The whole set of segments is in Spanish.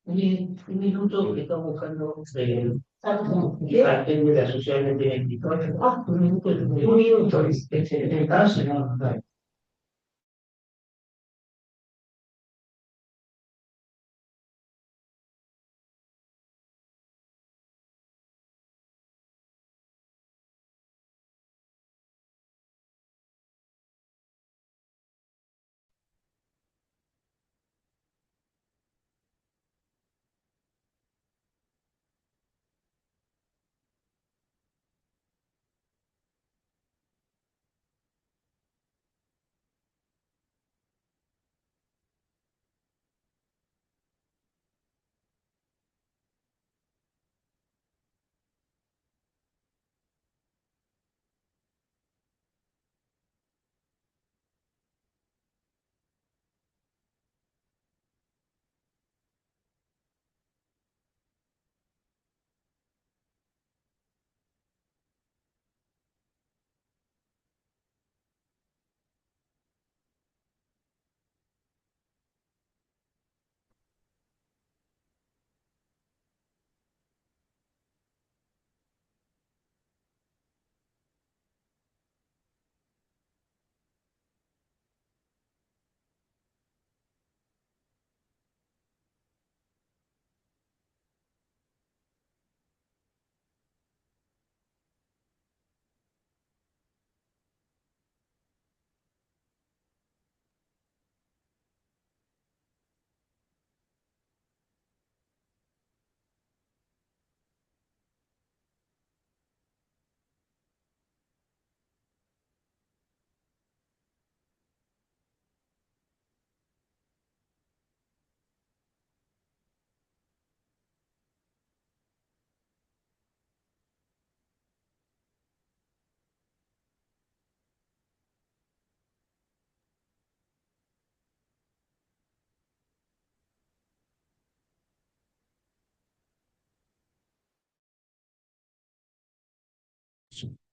Un minuto que estamos buscando parte de la sociedad de escritor. Un minuto, en el caso, no.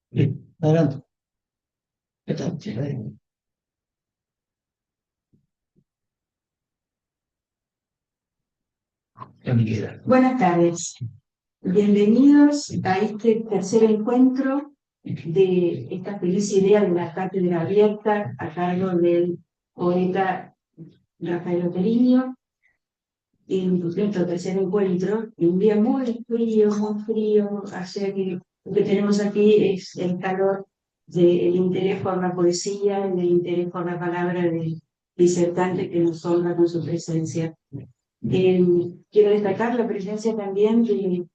Bien, adelante. ¿Qué tal? Buenas tardes. Bienvenidos a este tercer encuentro de esta feliz idea de la cátedra abierta a cargo del poeta Rafael Oteriño. En nuestro tercer encuentro, en un día muy frío, así que lo que tenemos aquí es el calor del interés por la poesía, del interés por la palabra del disertante que nos honra con su presencia. Quiero destacar la presencia también del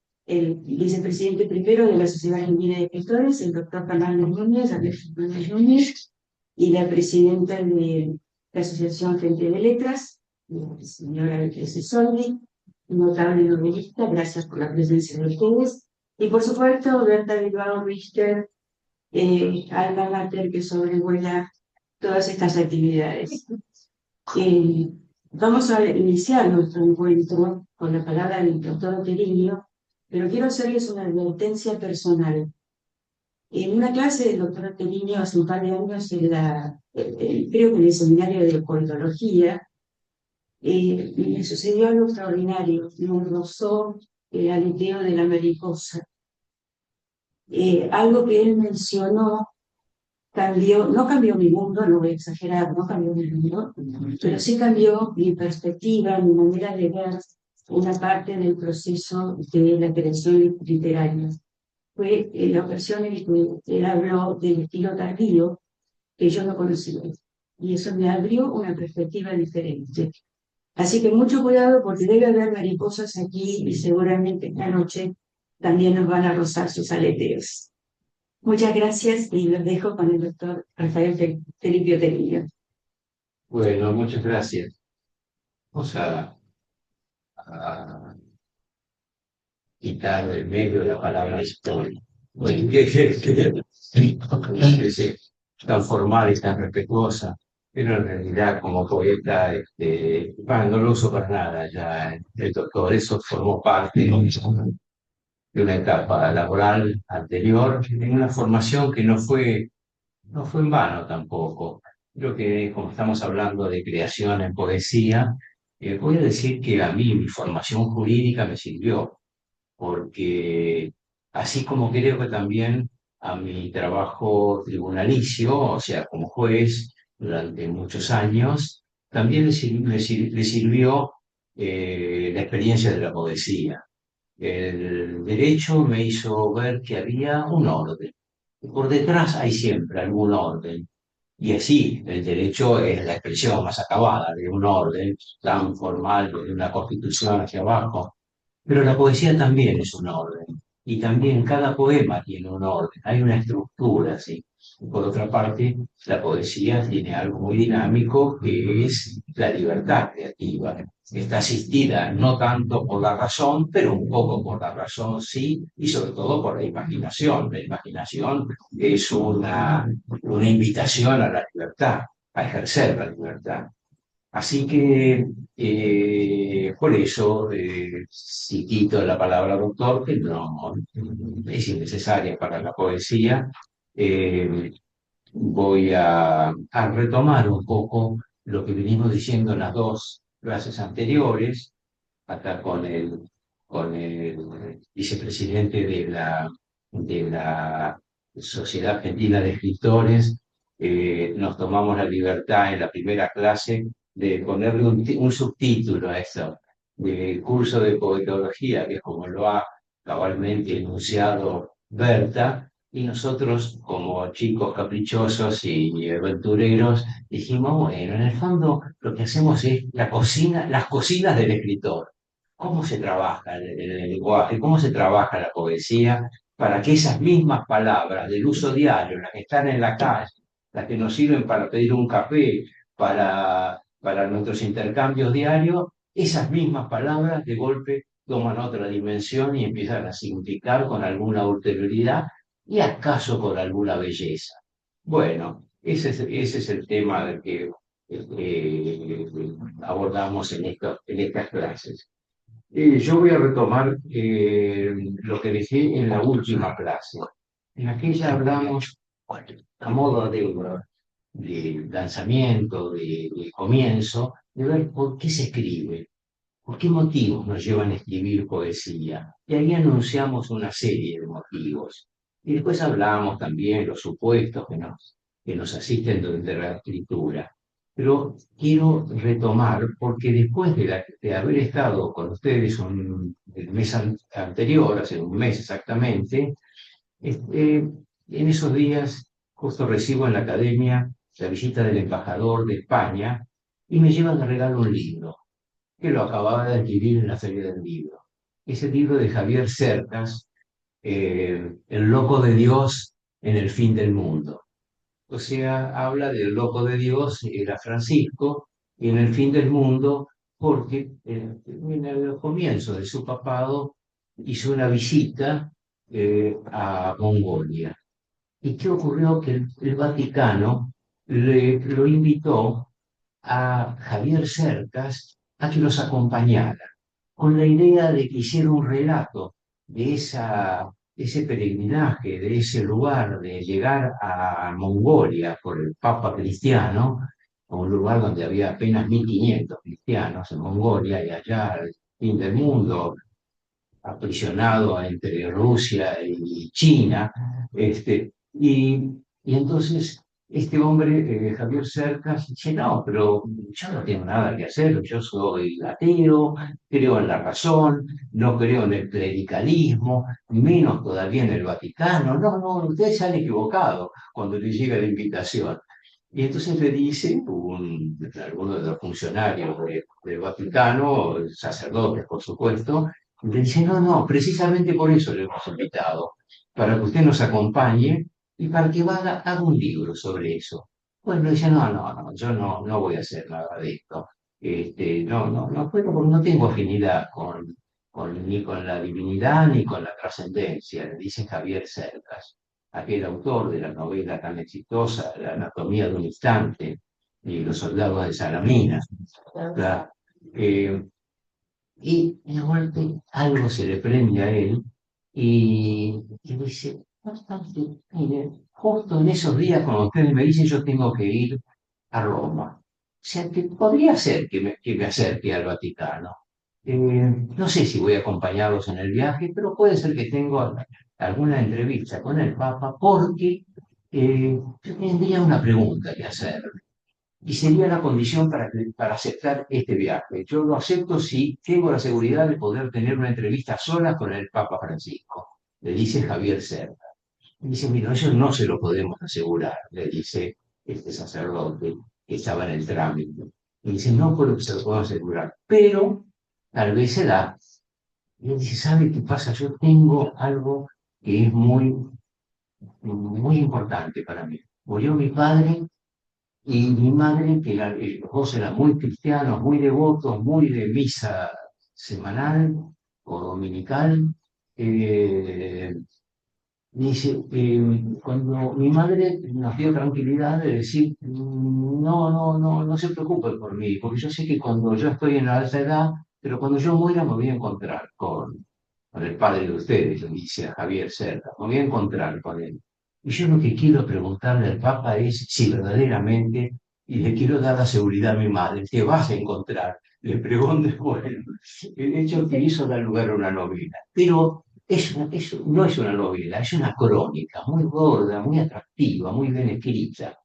vicepresidente primero de la Sociedad Argentina de Escritores, el doctor Fernando Núñez, Andrés Fernández Núñez, y la presidenta de la Asociación Frente de Letras, la señora Beatriz Soldi, notable novelista, gracias por la presencia de ustedes, y por supuesto Berta Bilbao Richter, alma mater que sobrevuela todas estas actividades. Vamos a iniciar nuestro encuentro con la palabra del doctor Oteriño, pero quiero hacerles una advertencia personal. En una clase del doctor Oteriño hace un par de años, creo que en el seminario de politología, me sucedió algo extraordinario. Me rozó el aleteo de la mariposa. Algo que él mencionó no cambió mi mundo, no voy a exagerar, no cambió mi mundo, pero sí cambió mi perspectiva, mi manera de ver una parte del proceso de la creación literaria. Fue en la ocasión en que él habló del estilo tardío que yo no conocía, y eso me abrió una perspectiva diferente. Así que mucho cuidado porque debe haber mariposas aquí y seguramente esta noche también nos van a rozar sus aleteos. Muchas gracias y los dejo con el doctor Rafael Felipe Oteriño. Bueno, muchas gracias. Vamos a quitar del medio la palabra historia. Bueno, que es tan formal y tan respetuosa, pero en realidad como poeta, bueno, no lo uso para nada ya el doctor, eso formó parte de una etapa laboral anterior, en una formación que no fue en vano tampoco. Creo que como estamos hablando de creación en poesía, Voy a decir que a mí mi formación jurídica me sirvió, porque así como creo que también a mi trabajo tribunalicio, o sea, como juez durante muchos años, también le sirvió la experiencia de la poesía. El derecho me hizo ver que había un orden. Por detrás hay siempre algún orden. Y así, el derecho es la expresión más acabada de un orden tan formal, de una constitución hacia abajo. Pero la poesía también es un orden. Y también cada poema tiene un orden, hay una estructura, ¿sí? Por otra parte, la poesía tiene algo muy dinámico que es la libertad creativa. Está asistida no tanto por la razón, pero un poco por la razón, sí, y sobre todo por la imaginación. La imaginación es una invitación a la libertad, a ejercer la libertad. Así que por eso, si quito la palabra doctor, que no es innecesaria para la poesía, eh, voy a retomar un poco lo que venimos diciendo en las dos clases anteriores, acá con el vicepresidente de la Sociedad Argentina de Escritores. Nos tomamos la libertad en la primera clase de ponerle un subtítulo a eso, de curso de poetología, que es como lo ha cabalmente enunciado Berta, y nosotros, como chicos caprichosos y aventureros, dijimos, bueno, en el fondo lo que hacemos es la cocina, las cocinas del escritor. ¿Cómo se trabaja el lenguaje? ¿Cómo se trabaja la poesía para que esas mismas palabras del uso diario, las que están en la calle, las que nos sirven para pedir un café, para nuestros intercambios diarios, esas mismas palabras de golpe toman otra dimensión y empiezan a significar con alguna ulterioridad y acaso con alguna belleza? Bueno, ese es el tema del que abordamos en estas clases. Yo voy a retomar lo que dejé en la última clase. En aquella hablamos a modo de lanzamiento, de comienzo, de ver por qué se escribe, por qué motivos nos llevan a escribir poesía. Y ahí anunciamos una serie de motivos. Y después hablamos también los supuestos que nos asisten durante la escritura. Pero quiero retomar, porque después de haber estado con ustedes el mes anterior, hace un mes exactamente, este, en esos días justo recibo en la academia la visita del embajador de España y me llevan de regalo un libro que lo acababa de adquirir en la Feria del Libro. Ese libro de Javier Cercas, El loco de Dios en el fin del mundo. O sea, habla del loco de Dios, era Francisco, y en el fin del mundo, porque en el comienzo de su papado hizo una visita a Mongolia. ¿Y qué ocurrió? Que el Vaticano lo invitó a Javier Cercas a que los acompañara, con la idea de que hiciera un relato de ese peregrinaje, de ese lugar, de llegar a Mongolia por el Papa cristiano, un lugar donde había apenas 1500 cristianos en Mongolia, y allá al fin del mundo, aprisionado entre Rusia y China. Y entonces este hombre, Javier Cercas, dice, no, pero yo no tengo nada que hacer, yo soy ateo, creo en la razón, no creo en el clericalismo, menos todavía en el Vaticano. No, no, ustedes se han equivocado cuando les llega la invitación. Y entonces le dice alguno de los funcionarios del Vaticano, sacerdotes por supuesto, le dice, no, no, precisamente por eso le hemos invitado, para que usted nos acompañe y para que haga un libro sobre eso. Bueno, dice, no, no, no, yo no voy a hacer nada de esto. No, no, no puedo porque no tengo afinidad ni con la divinidad ni con la trascendencia, le dice Javier Cercas, aquel autor de la novela tan exitosa, La anatomía de un instante, y Los soldados de Salamina. ¿Verdad? Y de golpe algo se le prende a él y dice, bastante, mire, justo en esos días cuando ustedes me dicen yo tengo que ir a Roma. sea, que podría ser que me acerque al Vaticano. No sé si voy a acompañarlos en el viaje, pero puede ser que tengo alguna entrevista con el Papa porque yo tendría una pregunta que hacer y sería la condición para aceptar este viaje. Yo lo acepto si tengo la seguridad de poder tener una entrevista sola con el Papa Francisco, le dice Javier Cerda. Y dice, mira, eso no se lo podemos asegurar, le dice este sacerdote que estaba en el trámite. Y dice, no puedo se lo puedo asegurar, pero tal vez se da. Y él dice, ¿sabe qué pasa? Yo tengo algo que es muy importante para mí. Murió mi padre y mi madre, que los dos eran muy cristianos, muy devotos, muy de misa semanal o dominical. eh, Dice, cuando mi madre nos dio tranquilidad de decir, no se preocupe por mí, porque yo sé que cuando yo estoy en la alta edad, pero cuando yo muera me voy a encontrar con el padre de ustedes, le dice a Javier Cerda, me voy a encontrar con él. Y yo lo que quiero preguntarle al Papa es si verdaderamente, y le quiero dar la seguridad a mi madre, te vas a encontrar. Le pregunto, bueno, el hecho que hizo da lugar a una novela, pero no es una novela, es una crónica muy gorda, muy atractiva, muy bien escrita.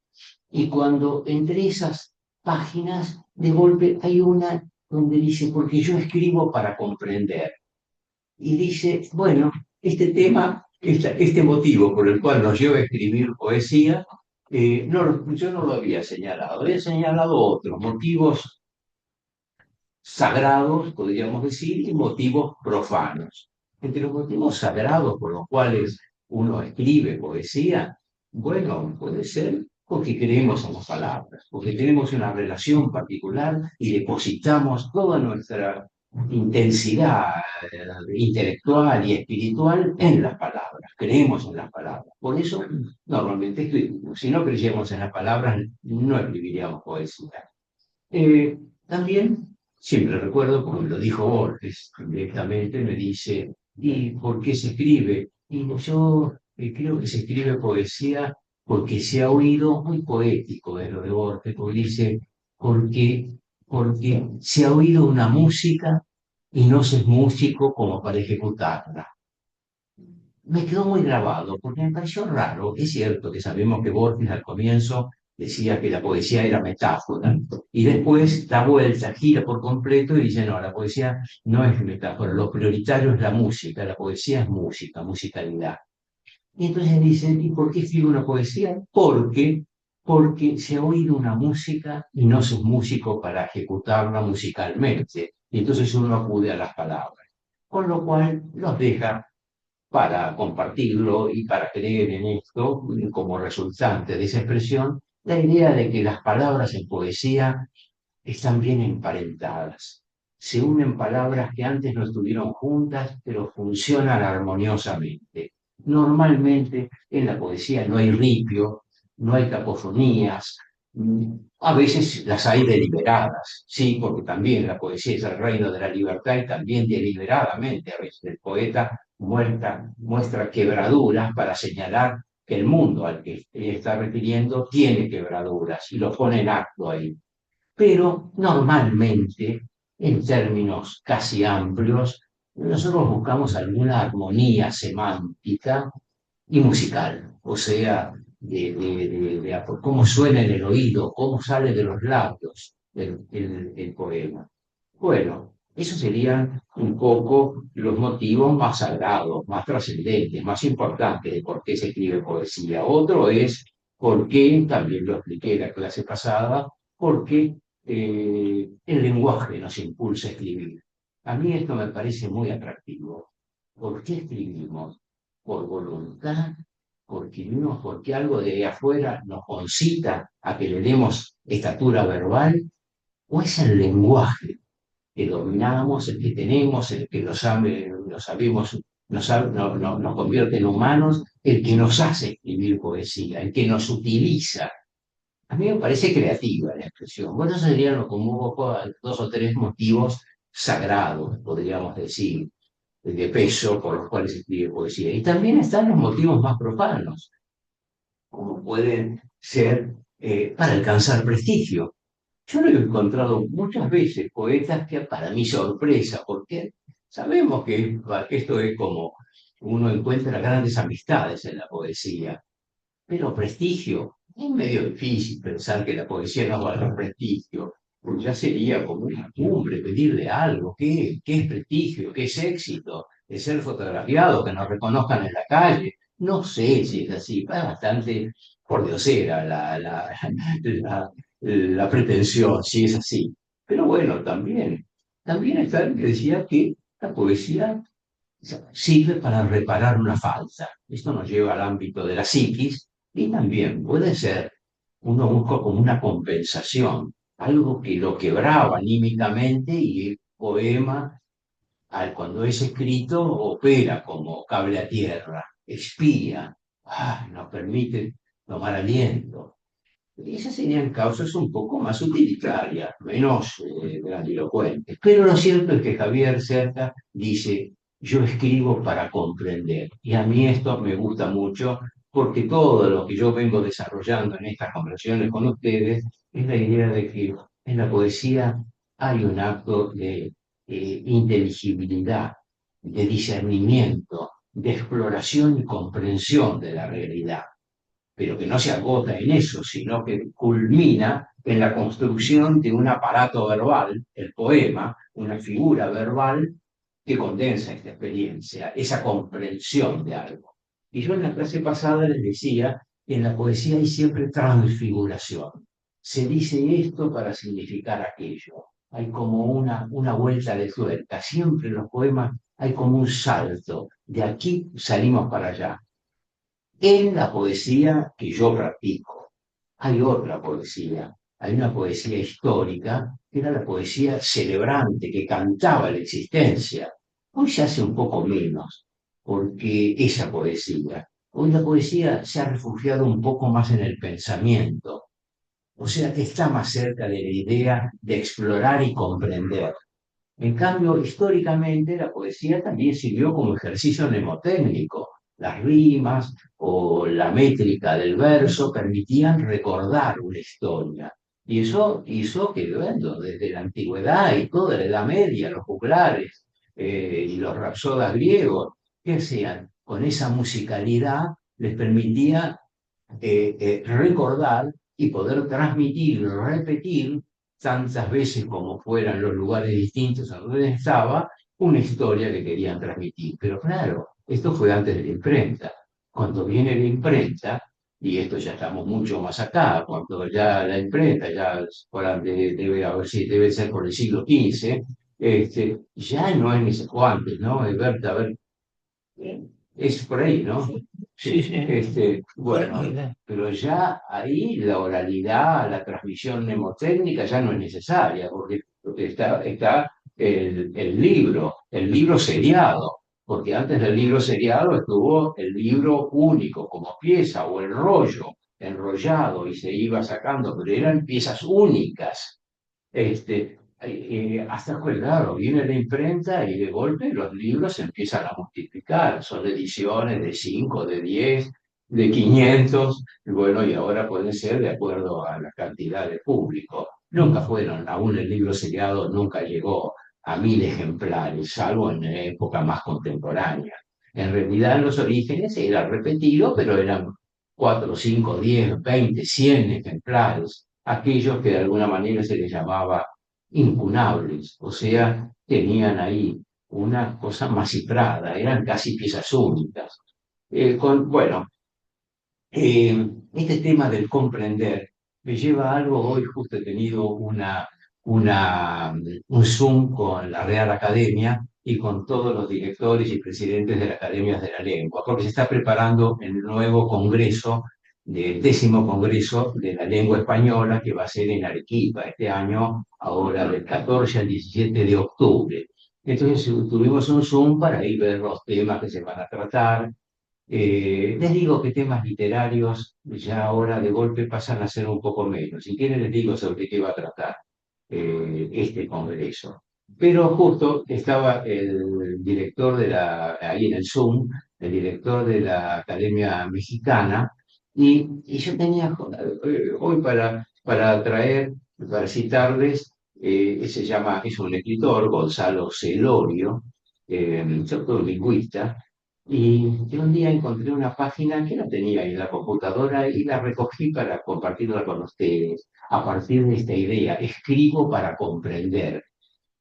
Y cuando entre esas páginas, de golpe hay una donde dice, porque yo escribo para comprender. Y dice, bueno, este tema, este motivo por el cual nos lleva a escribir poesía, yo no lo había señalado otros motivos sagrados, podríamos decir, y motivos profanos. Entre los motivos sagrados por los cuales uno escribe poesía, bueno, puede ser porque creemos en las palabras, porque tenemos una relación particular y depositamos toda nuestra intensidad intelectual y espiritual en las palabras, creemos en las palabras. Por eso normalmente escribimos. Si no creyéramos en las palabras, no escribiríamos poesía. También siempre recuerdo, como me lo dijo Borges directamente, me dice, ¿y por qué se escribe? Y yo creo que se escribe poesía porque se ha oído, muy poético es lo de Borges, porque dice, porque, porque se ha oído una música y no se es músico como para ejecutarla. Me quedó muy grabado porque me pareció raro. Es cierto que sabemos que Borges al comienzo decía que la poesía era metáfora y después da vuelta, gira por completo y dice, no, la poesía no es metáfora, lo prioritario es la música, la poesía es música, musicalidad. Y entonces dice, ¿y por qué escribe una poesía? Porque se ha oído una música y no es un músico para ejecutarla musicalmente. Y entonces uno acude a las palabras. Con lo cual los deja para compartirlo y para creer en esto como resultante de esa expresión, la idea de que las palabras en poesía están bien emparentadas. Se unen palabras que antes no estuvieron juntas, pero funcionan armoniosamente. Normalmente en la poesía no hay ripio, no hay cacofonías, a veces las hay deliberadas, sí, porque también la poesía es el reino de la libertad y también deliberadamente a veces el poeta muestra quebraduras para señalar que el mundo al que está refiriendo tiene quebraduras y lo pone en acto ahí. Pero normalmente, en términos casi amplios, nosotros buscamos alguna armonía semántica y musical, o sea, de cómo suena en el oído, cómo sale de los labios el poema. Bueno, esos serían un poco los motivos más sagrados, más trascendentes, más importantes de por qué se escribe poesía. Otro es por qué, también lo expliqué en la clase pasada, porque el lenguaje nos impulsa a escribir. A mí esto me parece muy atractivo. ¿Por qué escribimos? ¿Por voluntad? Porque algo de afuera nos concita a que le demos estatura verbal, o es el lenguaje que dominamos, el que tenemos, el que lo sabemos, nos convierte en humanos, el que nos hace escribir poesía, el que nos utiliza. A mí me parece creativa la expresión. Bueno, esos serían como dos o tres motivos sagrados, podríamos decir, de peso por los cuales se escribe poesía. Y también están los motivos más profanos, como pueden ser para alcanzar prestigio. yo lo he encontrado muchas veces poetas que para mi sorpresa, porque sabemos que esto es como uno encuentra grandes amistades en la poesía, pero prestigio, es medio difícil pensar que la poesía no valga prestigio, porque ya sería como una cumbre pedirle algo. ¿Qué es prestigio? ¿Qué es éxito? ¿Es ser fotografiado, que nos reconozcan en la calle? No sé si es así, es bastante pordiosera la pretensión, si es así. Pero bueno, también está el que decía que la poesía sirve para reparar una falta. Esto nos lleva al ámbito de la psiquis y también puede ser, uno busca como una compensación, algo que lo quebraba anímicamente y el poema, cuando es escrito, opera como cable a tierra, expía, nos permite tomar aliento. Y esas serían causas un poco más utilitarias, menos grandilocuentes. Pero lo cierto es que Javier Cerca dice, yo escribo para comprender. Y a mí esto me gusta mucho porque todo lo que yo vengo desarrollando en estas conversaciones con ustedes es la idea de que en la poesía hay un acto de inteligibilidad, de discernimiento, de exploración y comprensión de la realidad, pero que no se agota en eso, sino que culmina en la construcción de un aparato verbal, el poema, una figura verbal que condensa esta experiencia, esa comprensión de algo. Y yo en la clase pasada les decía que en la poesía hay siempre transfiguración. Se dice esto para significar aquello. Hay como una vuelta de tuerca. Siempre en los poemas hay como un salto. De aquí salimos para allá. En la poesía que yo practico, hay otra poesía. Hay una poesía histórica, que era la poesía celebrante, que cantaba la existencia. Hoy se hace un poco menos, porque esa poesía. Hoy la poesía se ha refugiado un poco más en el pensamiento, o sea que está más cerca de la idea de explorar y comprender. En cambio, históricamente la poesía también sirvió como ejercicio mnemotécnico. Las rimas o la métrica del verso permitían recordar una historia. Y eso hizo que, bueno, desde la antigüedad y toda la Edad Media, los juglares y los rapsodas griegos, ¿qué hacían? Con esa musicalidad les permitía recordar y poder transmitir y repetir tantas veces como fueran los lugares distintos a donde estaba, una historia que querían transmitir. Pero claro, esto fue antes de la imprenta. Cuando viene la imprenta, y esto ya estamos mucho más acá, cuando ya la imprenta, ya debe, a ver si debe ser por el siglo XV, ya no es ni sé cuánto, ¿no? Berta, a ver, es por ahí, ¿no? Sí, sí. Bueno, pero ya ahí la oralidad, la transmisión mnemotécnica ya no es necesaria, porque está el libro seriado, porque antes del libro seriado estuvo el libro único como pieza o el rollo enrollado y se iba sacando, pero eran piezas únicas. Hasta que, claro, viene la imprenta y de golpe los libros se empiezan a multiplicar. Son ediciones de 5, de 10, de 500, y bueno, y ahora pueden ser de acuerdo a la cantidad de público. Nunca fueron, aún el libro seriado nunca llegó a 1000 ejemplares, salvo en la época más contemporánea. En realidad, en los orígenes era repetido, pero eran 4, 5, 10, 20, 100 ejemplares, aquellos que de alguna manera se les llamaba incunables, o sea, tenían ahí una cosa más cifrada, eran casi piezas únicas. Bueno, este tema del comprender me lleva a algo. Hoy justo he tenido un Zoom con la Real Academia y con todos los directores y presidentes de las academias de la lengua, porque se está preparando el nuevo congreso, del 10º Congreso de la Lengua Española, que va a ser en Arequipa este año, ahora del 14 al 17 de octubre. Entonces tuvimos un Zoom para ir ver los temas que se van a tratar. Les digo que temas literarios ya ahora de golpe pasan a ser un poco menos. Si quieren les digo sobre qué va a tratar este congreso. Pero justo estaba el director ahí en el Zoom, el director de la Academia Mexicana, y yo tenía hoy para traer para citarles, se llama, es un escritor, Gonzalo Celorio, un lingüista, y que un día encontré una página que no tenía en la computadora y la recogí para compartirla con ustedes. A partir de esta idea, escribo para comprender.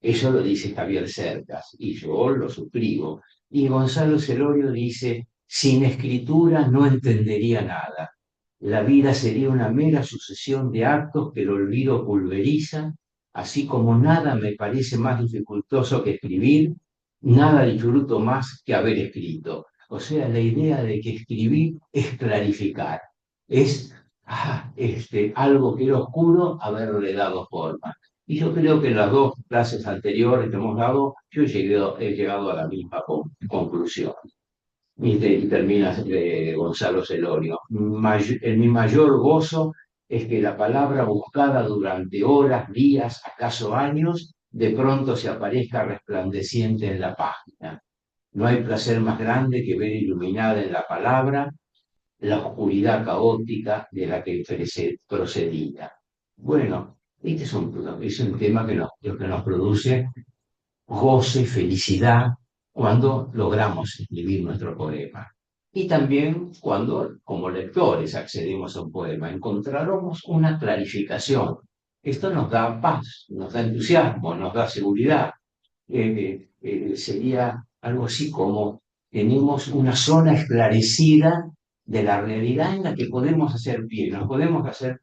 Eso lo dice Javier Cercas y yo lo suscribo. Y Gonzalo Celorio dice, sin escritura no entendería nada. La vida sería una mera sucesión de actos que el olvido pulveriza, así como nada me parece más dificultoso que escribir, nada disfruto más que haber escrito. O sea, la idea de que escribir es clarificar, es algo que era oscuro, haberle dado forma. Y yo creo que en las dos clases anteriores que hemos dado, he llegado a la misma conclusión. Y termina Gonzalo Celorio. En mi mayor gozo es que la palabra buscada durante horas, días, acaso años, de pronto se aparezca resplandeciente en la página. No hay placer más grande que ver iluminada en la palabra la oscuridad caótica de la que procedía. Bueno, este es un tema que nos produce goce, felicidad, cuando logramos escribir nuestro poema. Y también cuando, como lectores, accedemos a un poema, encontraremos una clarificación. Esto nos da paz, nos da entusiasmo, nos da seguridad. Sería algo así como tenemos una zona esclarecida de la realidad en la que podemos hacer pie, nos podemos hacer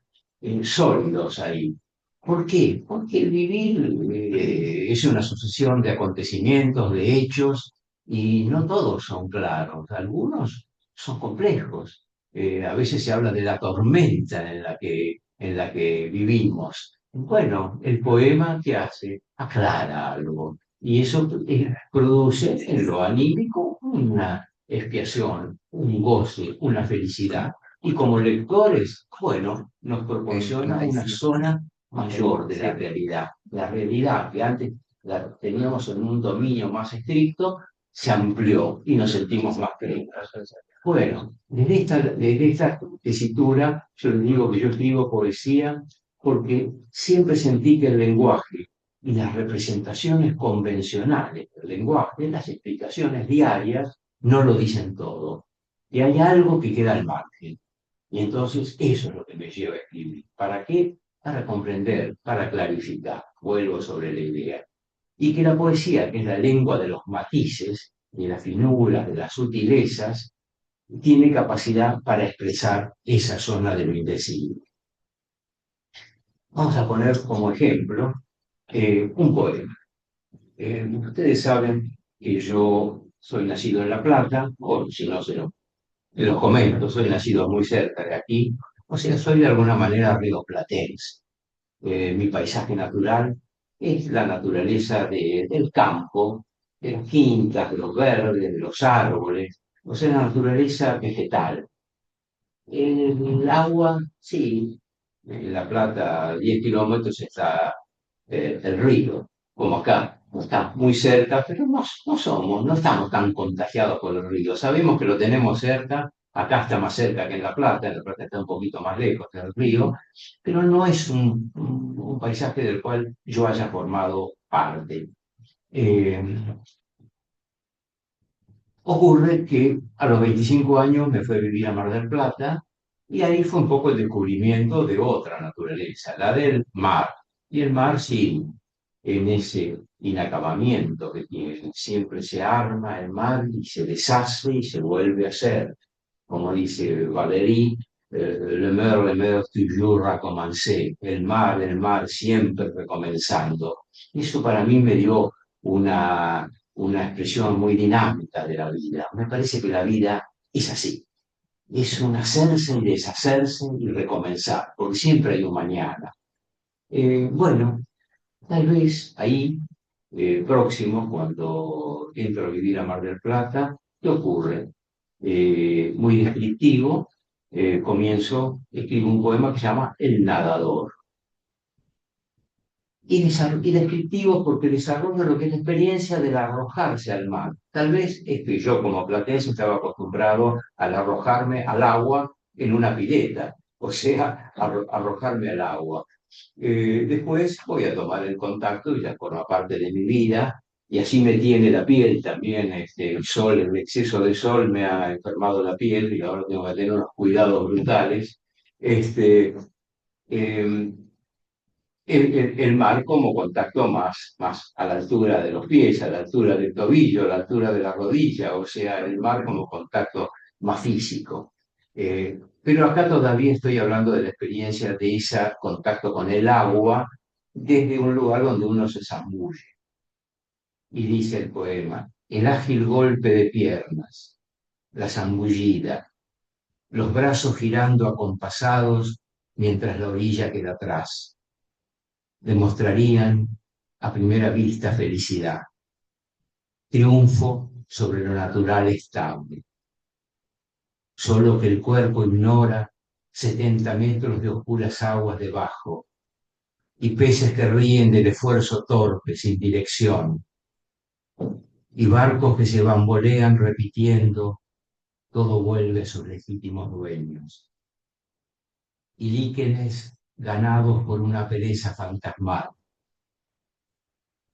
sólidos ahí. ¿Por qué? Porque vivir es una sucesión de acontecimientos, de hechos, y no todos son claros, algunos son complejos. A veces se habla de la tormenta en la que vivimos. Bueno, el poema que hace aclara algo, y eso produce en lo anímico una expiación, un goce, una felicidad. Y como lectores, bueno, nos proporciona una zona mayor de la realidad. La realidad que antes la teníamos en un dominio más estricto, se amplió y nos sentimos más plenos. Bueno, desde esta tesitura, yo les digo que yo escribo poesía porque siempre sentí que el lenguaje y las representaciones convencionales del lenguaje, las explicaciones diarias, no lo dicen todo. Y hay algo que queda al margen. Y entonces eso es lo que me lleva a escribir. ¿Para qué? Para comprender, para clarificar. Vuelvo sobre la idea. Y que la poesía, que es la lengua de los matices, de las finuras, de las sutilezas, tiene capacidad para expresar esa zona de lo indecible. Vamos a poner como ejemplo un poema. Ustedes saben que yo soy nacido en La Plata, o si no se los comento, soy nacido muy cerca de aquí, o sea, soy de alguna manera rioplatense. Mi paisaje natural es la naturaleza del campo, de las quintas, de los verdes, de los árboles, o sea, la naturaleza vegetal. El agua, sí, en La Plata, a 10 kilómetros está el río, como acá. Está muy cerca, pero no estamos tan contagiados por el río. Sabemos que lo tenemos cerca, acá está más cerca que en La Plata está un poquito más lejos del río, pero no es un paisaje del cual yo haya formado parte. Ocurre que a los 25 años me fui a vivir a Mar del Plata y ahí fue un poco el descubrimiento de otra naturaleza, la del mar. Y el mar, sí, en ese inacabamiento que tiene, siempre se arma el mar y se deshace y se vuelve a hacer. Como dice Valéry, le mer, toujours recommencé, el mar siempre recomenzando. Eso para mí me dio una expresión muy dinámica de la vida. Me parece que la vida es así. Es un hacerse y deshacerse y recomenzar, porque siempre hay un mañana. Bueno, tal vez ahí, próximo, cuando entro a vivir a Mar del Plata, ¿qué ocurre? Muy descriptivo, escribo un poema que se llama El nadador. Y descriptivo porque desarrolla lo que es la experiencia del arrojarse al mar. Tal vez es que yo como platense estaba acostumbrado al arrojarme al agua en una pileta, o sea, arrojarme al agua. Después voy a tomar el contacto y ya forma parte de mi vida. Y así me tiene la piel también, el sol, el exceso de sol me ha enfermado la piel y ahora tengo que tener unos cuidados brutales. Este, eh, el mar como contacto más a la altura de los pies, a la altura del tobillo, a la altura de la rodilla, o sea, el mar como contacto más físico. Pero acá todavía estoy hablando de la experiencia de ese contacto con el agua desde un lugar donde uno se zambulle. Y dice el poema, el ágil golpe de piernas, la zambullida, los brazos girando acompasados mientras la orilla queda atrás demostrarían a primera vista felicidad, triunfo sobre lo natural estable. Solo que el cuerpo ignora 70 metros de oscuras aguas debajo y peces que ríen del esfuerzo torpe sin dirección y barcos que se bambolean repitiendo todo vuelve a sus legítimos dueños y líquenes ganados por una pereza fantasmal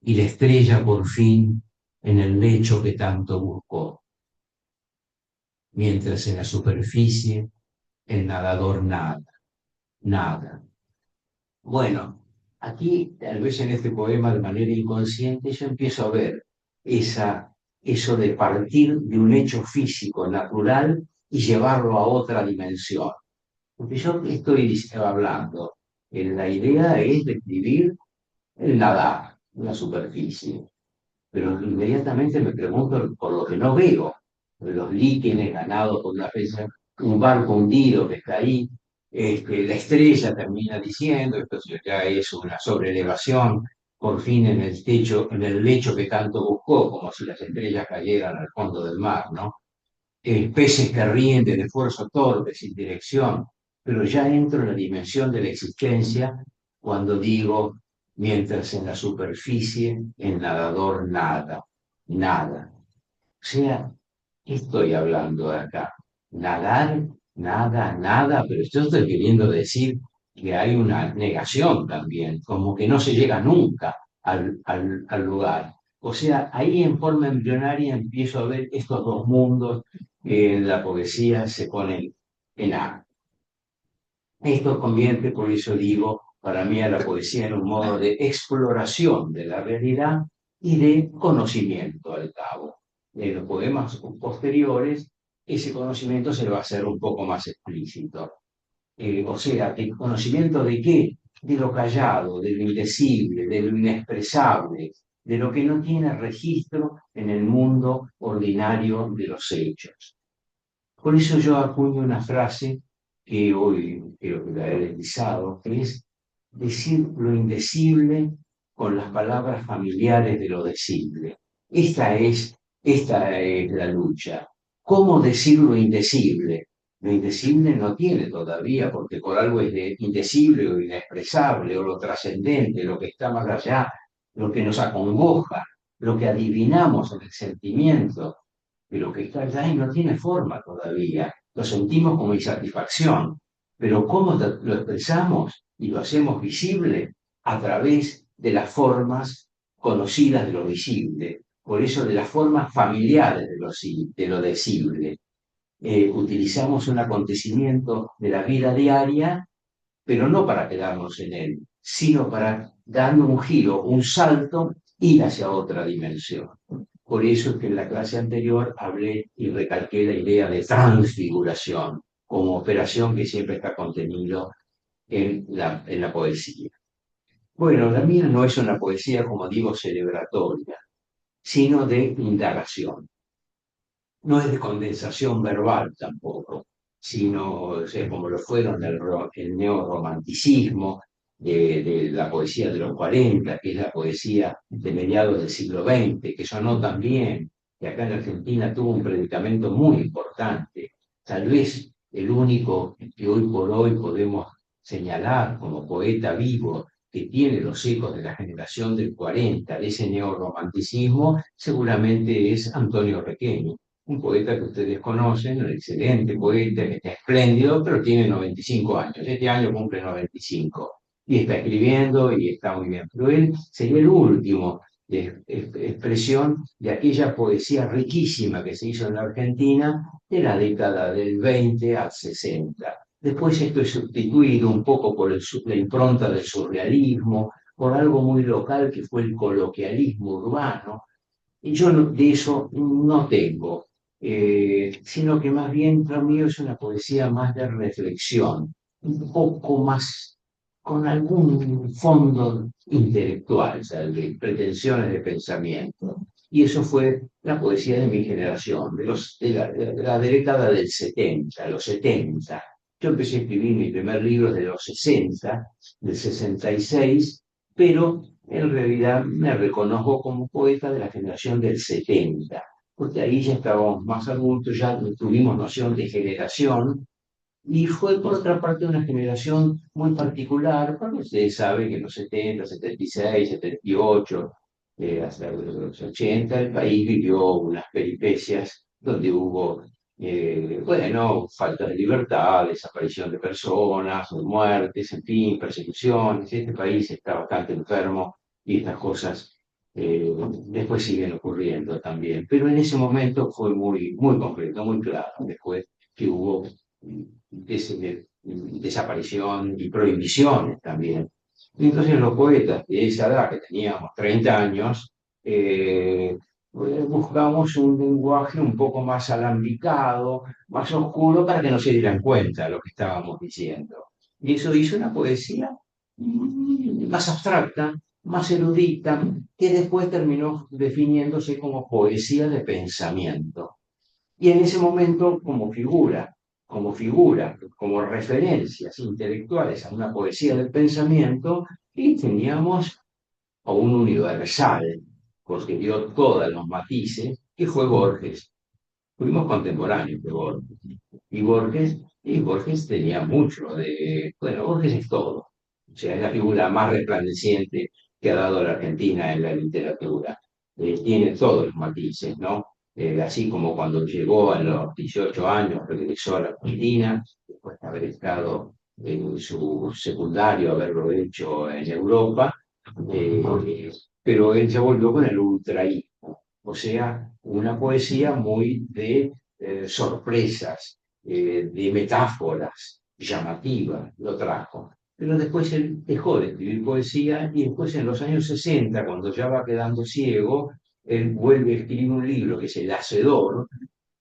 y la estrella por fin en el lecho que tanto buscó, mientras en la superficie el nadador nada, nada. Bueno, aquí tal vez en este poema de manera inconsciente yo empiezo a ver eso de partir de un hecho físico natural y llevarlo a otra dimensión. Porque yo estoy hablando, la idea es describir el nadar, una superficie. Pero inmediatamente me pregunto por lo que no veo, los líquenes ganados por una fecha, un barco hundido que está ahí, la estrella termina diciendo, esto ya es una sobrelevación, por fin en el techo, en el lecho que tanto buscó, como si las estrellas cayeran al fondo del mar, ¿no? Peces que ríen del esfuerzo torpe, sin dirección, pero ya entro en la dimensión de la existencia cuando digo, mientras en la superficie el nadador nada, nada. O sea, ¿qué estoy hablando de acá? Nadar, nada, nada, pero yo estoy queriendo decir que hay una negación también, como que no se llega nunca al lugar. O sea, ahí en forma embrionaria empiezo a ver estos dos mundos que en la poesía se ponen en acto. Esto convierte, por eso digo, para mí a la poesía en un modo de exploración de la realidad y de conocimiento al cabo. En los poemas posteriores, ese conocimiento se va a hacer un poco más explícito. O sea, ¿el conocimiento de qué? De lo callado, de lo indecible, de lo inexpresable, de lo que no tiene registro en el mundo ordinario de los hechos. Por eso yo acuño una frase que hoy creo que la he deslizado, que es decir lo indecible con las palabras familiares de lo decible. Esta es la lucha. ¿Cómo decir lo indecible? Lo indecible no tiene todavía, porque por algo es indecible o inexpresable, o lo trascendente, lo que está más allá, lo que nos acongoja, lo que adivinamos en el sentimiento, pero que está allá y no tiene forma todavía. Lo sentimos como insatisfacción, pero ¿cómo lo expresamos y lo hacemos visible? A través de las formas conocidas de lo visible, por eso de las formas familiares de lo decible. Utilizamos un acontecimiento de la vida diaria, pero no para quedarnos en él, sino para darle un giro, un salto, ir hacia otra dimensión. Por eso es que en la clase anterior hablé y recalqué la idea de transfiguración como operación que siempre está contenido en la poesía. Bueno, la mía no es una poesía, como digo, celebratoria, sino de indagación. No es de condensación verbal tampoco, sino, o sea, como lo fueron el neorromanticismo de la poesía de los 40, que es la poesía de mediados del siglo XX, que sonó también, que acá en Argentina tuvo un predicamento muy importante, tal vez el único que hoy por hoy podemos señalar como poeta vivo que tiene los ecos de la generación del 40, de ese neorromanticismo, seguramente es Antonio Requeño, un poeta que ustedes conocen, un excelente poeta, espléndido, pero tiene 95 años. Este año cumple 95. y está escribiendo y está muy bien. Pero él sería el último expresión de aquella poesía riquísima que se hizo en la Argentina de la década del 20 al 60. Después esto es sustituido un poco por la impronta del surrealismo, por algo muy local que fue el coloquialismo urbano, y yo de eso no tengo, sino que más bien lo mío es una poesía más de reflexión, un poco más con algún fondo intelectual, o sea, de pretensiones de pensamiento. Y eso fue la poesía de mi generación, de la década del 70, los 70. Yo empecé a escribir mi primer libro de los 60, del 66, pero en realidad me reconozco como poeta de la generación del 70, porque ahí ya estábamos más adultos, ya tuvimos noción de generación, y fue por otra parte una generación muy particular, porque ustedes saben que en los 70, 76, 78, hasta los 80, el país vivió unas peripecias donde hubo, bueno, falta de libertad, desaparición de personas, muertes, en fin, persecuciones. Este país está bastante enfermo y estas cosas después siguen ocurriendo también. Pero en ese momento fue muy, muy concreto, muy claro, después que hubo desaparición y prohibiciones también. Y entonces los poetas de esa edad, que teníamos 30 años, buscamos un lenguaje un poco más alambicado, más oscuro, para que no se dieran cuenta de lo que estábamos diciendo. Y eso hizo una poesía más abstracta, más erudita, que después terminó definiéndose como poesía de pensamiento. Y en ese momento, como referencias intelectuales a una poesía del pensamiento, y teníamos a un universal, porque dio todos los matices, que fue Borges. Fuimos contemporáneos de Borges. Y Borges tenía mucho de... Bueno, Borges es todo. O sea, es la figura más resplandeciente que ha dado la Argentina en la literatura. Tiene todos los matices, ¿no? Así como cuando llegó a los 18 años, regresó a la Argentina, después de haber estado en su secundario, haberlo hecho en Europa, pero él se volvió con el ultraísmo, o sea, una poesía muy de sorpresas, de metáforas llamativas, lo trajo. Pero después él dejó de escribir poesía y después en los años 60, cuando ya va quedando ciego, él vuelve a escribir un libro que es El Hacedor,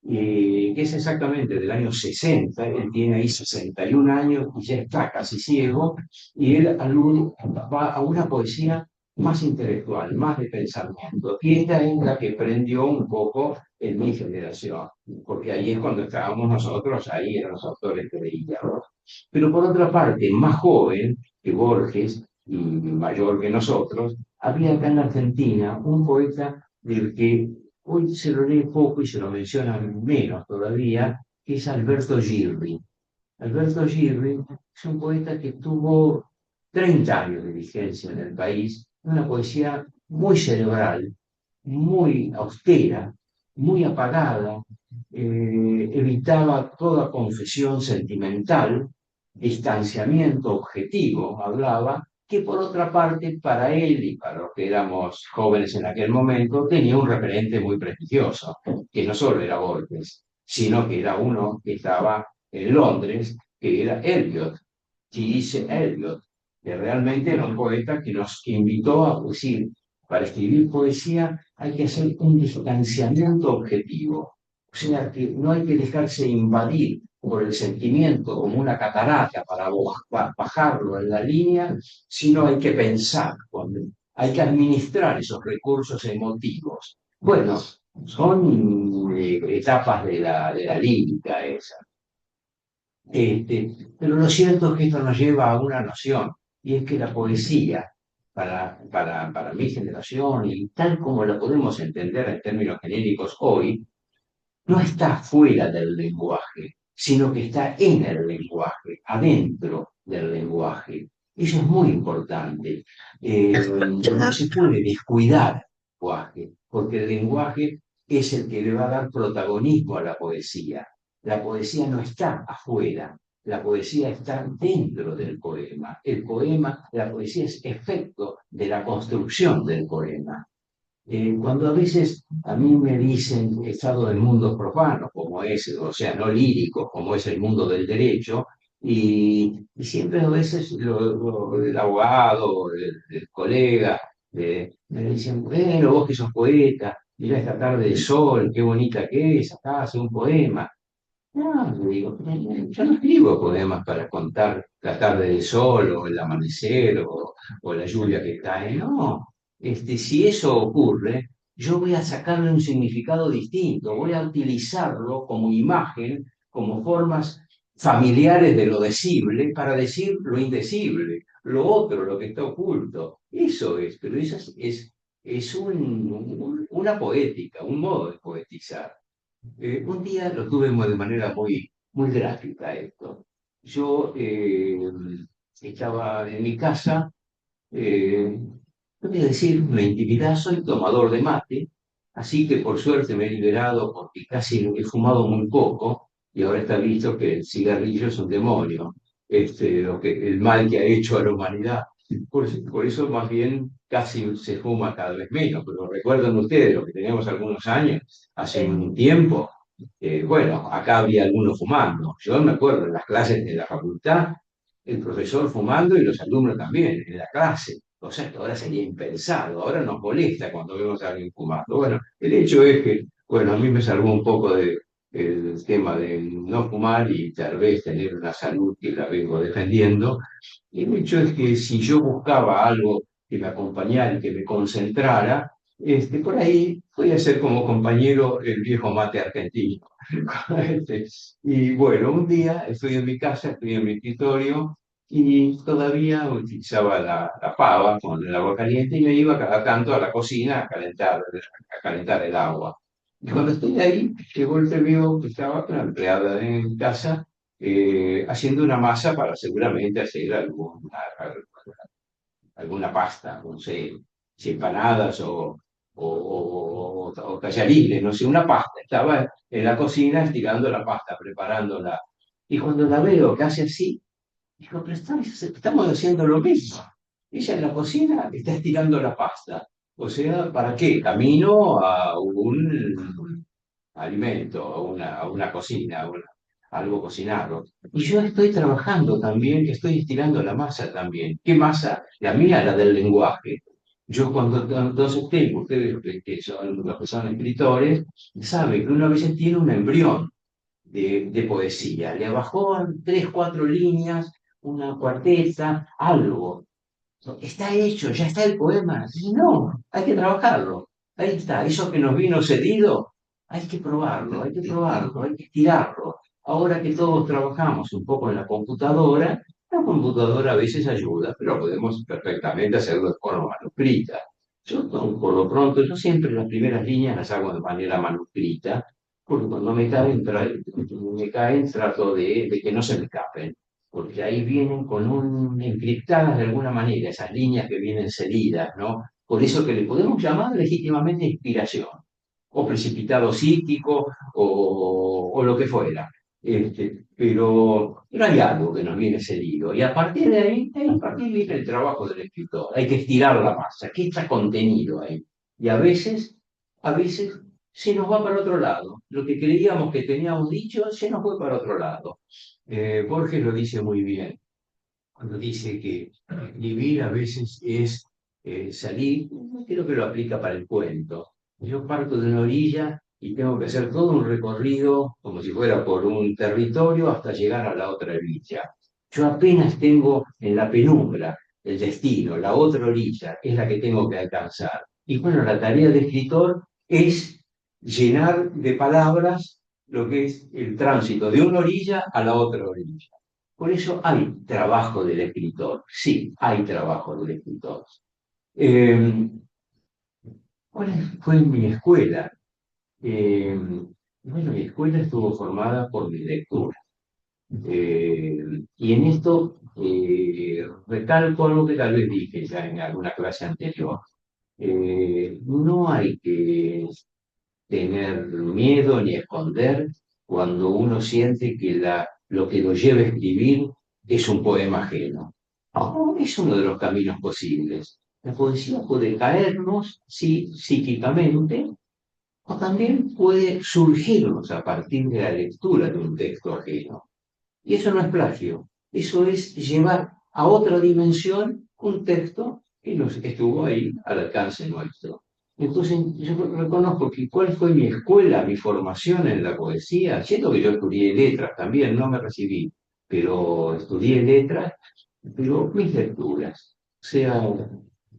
que es exactamente del año 60, él tiene ahí 61 años y ya está casi ciego, y él va a una poesía más intelectual, más de pensamiento. Y esta es la que prendió un poco en mi generación, porque ahí es cuando estábamos nosotros, ahí eran los autores que veíamos. Pero por otra parte, más joven que Borges y mayor que nosotros, había acá en la Argentina un poeta del que hoy se lo lee poco y se lo menciona menos todavía, que es Alberto Girri. Alberto Girri es un poeta que tuvo 30 años de vigencia en el país, una poesía muy cerebral, muy austera, muy apagada, evitaba toda confesión sentimental, distanciamiento objetivo, hablaba, que por otra parte para él y para los que éramos jóvenes en aquel momento tenía un referente muy prestigioso, que no solo era Borges, sino que era uno que estaba en Londres, que era Eliot, T.S. Eliot, que realmente era un poeta que invitó a decir, para escribir poesía hay que hacer un distanciamiento objetivo, o sea que no hay que dejarse invadir por el sentimiento como una catarata para bajarlo en la línea, sino hay que pensar, hay que administrar esos recursos emotivos. Bueno, son etapas de la lírica esa. Pero lo cierto es que esto nos lleva a una noción, y es que la poesía, para mi generación, y tal como la podemos entender en términos genéricos hoy, no está fuera del lenguaje, sino que está en el lenguaje, adentro del lenguaje. Eso es muy importante. No se puede descuidar el lenguaje, porque el lenguaje es el que le va a dar protagonismo a la poesía. La poesía no está afuera, la poesía está dentro del poema. El poema, la poesía es efecto de la construcción del poema. Cuando a veces a mí me dicen he estado en mundos profanos, como es, o sea, no líricos, como es el mundo del derecho, y siempre a veces el abogado, el colega, me dicen, bueno, vos que sos poeta, mirá esta tarde de sol, qué bonita que es, acá hace un poema. No, le digo, yo no escribo poemas para contar la tarde del sol o el amanecer o la lluvia que cae, no. Si eso ocurre, yo voy a sacarle un significado distinto, voy a utilizarlo como imagen, como formas familiares de lo decible para decir lo indecible, lo otro, lo que está oculto. Eso es, pero eso es una poética, un modo de poetizar. Un día lo tuve de manera muy gráfica esto. Yo estaba en mi casa, no voy a decir una intimidad, soy tomador de mate, así que por suerte me he liberado porque casi he fumado muy poco y ahora está visto que el cigarrillo es un demonio, el mal que ha hecho a la humanidad. Por eso más bien casi se fuma cada vez menos, pero recuerdan ustedes, los que teníamos algunos años, hace un tiempo, bueno, acá había algunos fumando. Yo me acuerdo en las clases de la facultad, el profesor fumando y los alumnos también en la clase. O sea, que ahora sería impensado, ahora nos molesta cuando vemos a alguien fumando. Bueno, el hecho es que, bueno, a mí me salvó un poco el tema de no fumar y tal vez tener una salud que la vengo defendiendo. Y el hecho es que si yo buscaba algo que me acompañara y que me concentrara, por ahí voy a ser como compañero el viejo mate argentino. Este, y bueno, un día estoy en mi casa, estoy en mi escritorio y todavía utilizaba la pava con el agua caliente y me iba cada tanto a la cocina a calentar el agua. Y cuando estoy ahí, de golpe veo que estaba una empleada en casa haciendo una masa para seguramente hacer alguna pasta, no sé, si empanadas o tallarines, no sé, una pasta. Estaba en la cocina estirando la pasta, preparándola. Y cuando la veo que hace así, digo, pero estamos haciendo lo mismo. Ella en la cocina está estirando la pasta. O sea, ¿para qué? Camino a un alimento, a una cocina, algo cocinarlo. Y yo estoy trabajando también, estoy estirando la masa también. ¿Qué masa? La mía, la del lenguaje. Yo entonces tengo, ustedes que son los que son escritores, saben que uno a veces tiene un embrión de poesía. Le bajó tres, cuatro líneas, una cuarteta, algo. Está hecho, ya está el poema. Y no, hay que trabajarlo. Ahí está, eso que nos vino cedido, hay que probarlo, hay que estirarlo. Ahora que todos trabajamos un poco en la computadora a veces ayuda, pero podemos perfectamente hacerlo de forma manuscrita. Yo, por lo pronto, yo siempre las primeras líneas las hago de manera manuscrita, porque cuando me caen trato de que no se me escapen porque ahí vienen encriptadas de alguna manera, esas líneas que vienen cedidas, ¿no? Por eso que le podemos llamar legítimamente inspiración, o precipitado psíquico, o lo que fuera. Pero hay algo que nos viene cedido, y a partir de ahí, a partir viene el trabajo del escritor. Hay que estirar la masa, ¿qué está contenido ahí? Y a veces se nos va para otro lado. Lo que creíamos que teníamos dicho se nos fue para otro lado. Borges lo dice muy bien, cuando dice que escribir a veces es salir, creo que lo aplica para el cuento. Yo parto de una orilla y tengo que hacer todo un recorrido, como si fuera por un territorio, hasta llegar a la otra orilla. Yo apenas tengo en la penumbra el destino, la otra orilla es la que tengo que alcanzar. Y bueno, la tarea de escritor es llenar de palabras lo que es el tránsito de una orilla a la otra orilla. Por eso hay trabajo del escritor, sí, hay trabajo del escritor. Eh, ¿Cuál fue mi escuela? Eh, bueno, mi escuela estuvo formada por mi lectura. Y en esto recalco algo que tal vez dije ya en alguna clase anterior. No hay que tener miedo ni esconder cuando uno siente que la lo que lo lleva a escribir es un poema ajeno. No, es uno de los caminos posibles. La poesía puede caernos, sí, psíquicamente, o también puede surgirnos a partir de la lectura de un texto ajeno. Y eso no es plagio, eso es llevar a otra dimensión un texto que estuvo ahí al alcance nuestro. Entonces, yo reconozco que cuál fue mi escuela, mi formación en la poesía. Siento que yo estudié letras también, no me recibí, pero estudié letras, pero mis lecturas, o sea,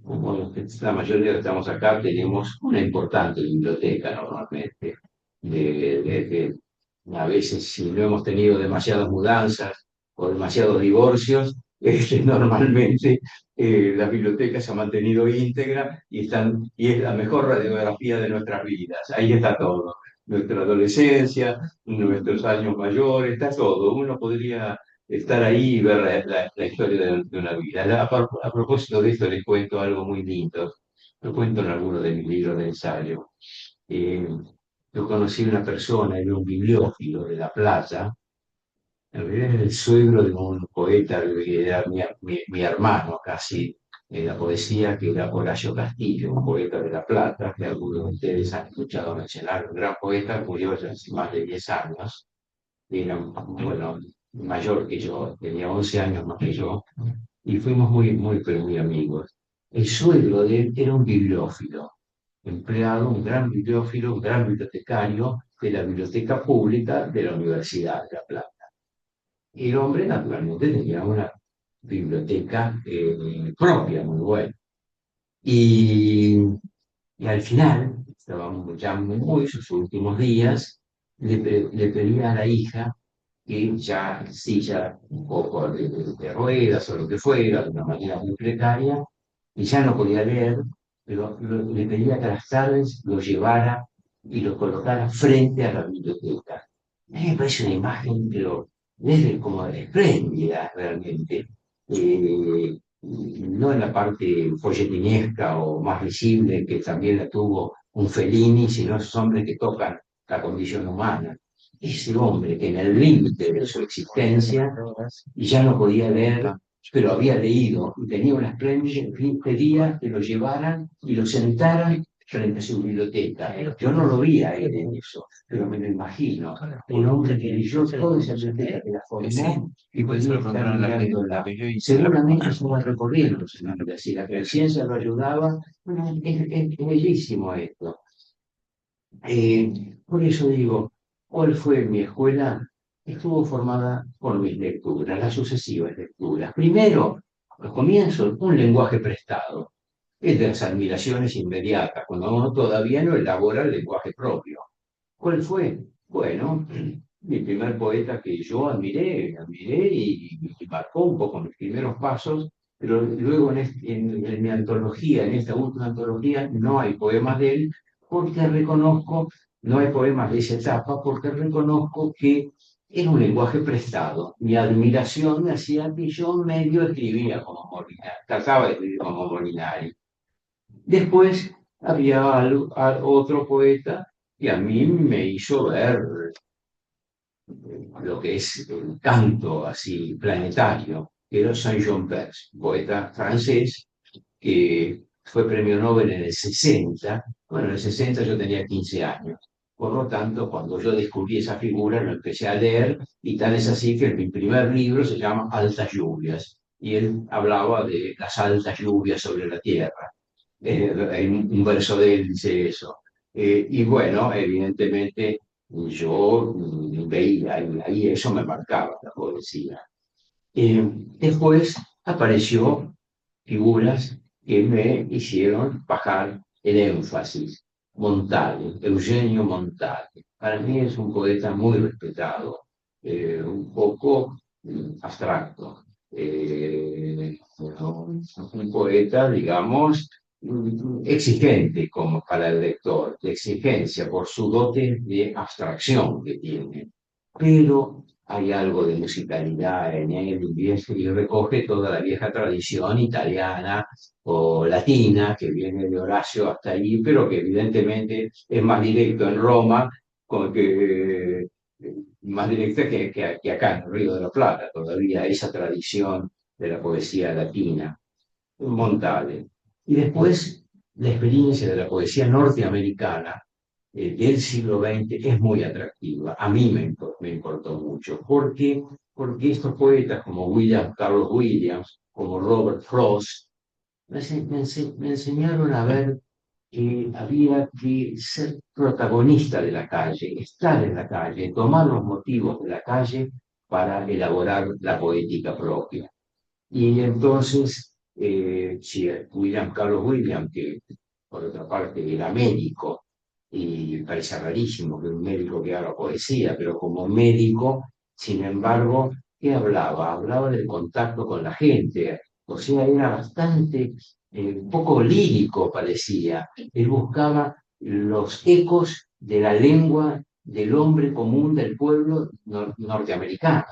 como la mayoría que estamos acá, tenemos una importante biblioteca normalmente. A veces, si no hemos tenido demasiadas mudanzas o demasiados divorcios, normalmente la biblioteca se ha mantenido íntegra y es la mejor radiografía de nuestras vidas. Ahí está todo. Nuestra adolescencia, nuestros años mayores, está todo. Uno podría estar ahí y ver la historia de una vida. A propósito de esto, les cuento algo muy lindo. Lo cuento en alguno de mis libros de ensayo. Eh, yo conocí una persona, era un bibliófilo de La Plata, en realidad era el suegro de un poeta que era mi hermano casi en la poesía, que era Horacio Castillo, un poeta de La Plata, que algunos de ustedes han escuchado mencionar, un gran poeta, murió hace más de 10 años, era, bueno, mayor que yo, tenía 11 años más que yo, y fuimos pero muy amigos. El suegro de él era un bibliófilo, empleado, un gran bibliófilo, un gran bibliotecario de la biblioteca pública de la Universidad de La Plata. Y el hombre, naturalmente, tenía una biblioteca propia, muy buena. Y, y al final, estábamos ya muy sus últimos días, le pedía a la hija que ya, sí, ya un poco de ruedas o lo que fuera, de una manera muy precaria, y ya no podía leer, pero le pedía que a las tardes lo llevara y lo colocara frente a la biblioteca. A mí me parece una imagen, pero desde como espléndida realmente. No en la parte folletinesca o más visible, que también la tuvo un Fellini, sino esos hombres que tocan la condición humana. Ese hombre que en el límite de su existencia ya no podía leer, pero había leído y tenía una espléndida, pedía que lo llevaran y lo sentaran frente a su biblioteca. Yo no lo vi a él en eso, pero me lo imagino. Un hombre que leyó toda esa biblioteca, que la formó y podía estar mirándola. Seguramente estaba recorriendo su vida. Si la conciencia lo ayudaba, bueno, es bellísimo esto. Por eso digo, ¿cuál fue mi escuela? Estuvo formada por mis lecturas, las sucesivas lecturas. Primero, al comienzo, un lenguaje prestado. Es de las admiraciones inmediatas, cuando uno todavía no elabora el lenguaje propio. ¿Cuál fue? Bueno, mi primer poeta que yo admiré y marcó un poco mis primeros pasos, pero luego en mi antología, en esta última antología, no hay poemas de él, porque reconozco, no hay poemas de esa etapa, porque reconozco que era un lenguaje prestado. Mi admiración me hacía que yo medio escribía como Molinari, trataba de escribir como Molinari. Después había otro poeta que a mí me hizo ver lo que es el canto así planetario, que era Saint-Jean Perse, poeta francés que fue premio Nobel en el 60. Bueno, en el 60 yo tenía 15 años. Por lo tanto, cuando yo descubrí esa figura, lo empecé a leer, y tal es así que mi primer libro se llama Altas Lluvias, y él hablaba de las altas lluvias sobre la Tierra. Hay un verso de él dice eso. Y bueno, evidentemente yo veía, y ahí eso me marcaba la poesía. Después apareció figuras que me hicieron bajar el énfasis. Montale, Eugenio Montale. Para mí es un poeta muy respetado, un poco abstracto. Un poeta, digamos, exigente como para el lector, de exigencia por su dote de abstracción que tiene. Pero hay algo de musicalidad en él y recoge toda la vieja tradición italiana o latina que viene de Horacio hasta allí, pero que evidentemente es más directo en Roma, con que más directa que acá en el Río de la Plata, todavía esa tradición de la poesía latina, Montale. Y después la experiencia de la poesía norteamericana del siglo XX es muy atractiva. A mí me importó mucho. ¿Por qué? Porque estos poetas como Carlos Williams, como Robert Frost, me enseñaron a ver que había que ser protagonista de la calle, estar en la calle, tomar los motivos de la calle para elaborar la poética propia. Y entonces, si Carlos Williams, que por otra parte era médico, y parece rarísimo que un médico que haga poesía, pero como médico, sin embargo, ¿qué hablaba? Hablaba del contacto con la gente, o sea, era bastante, poco lírico parecía. Él buscaba los ecos de la lengua del hombre común del pueblo norteamericano.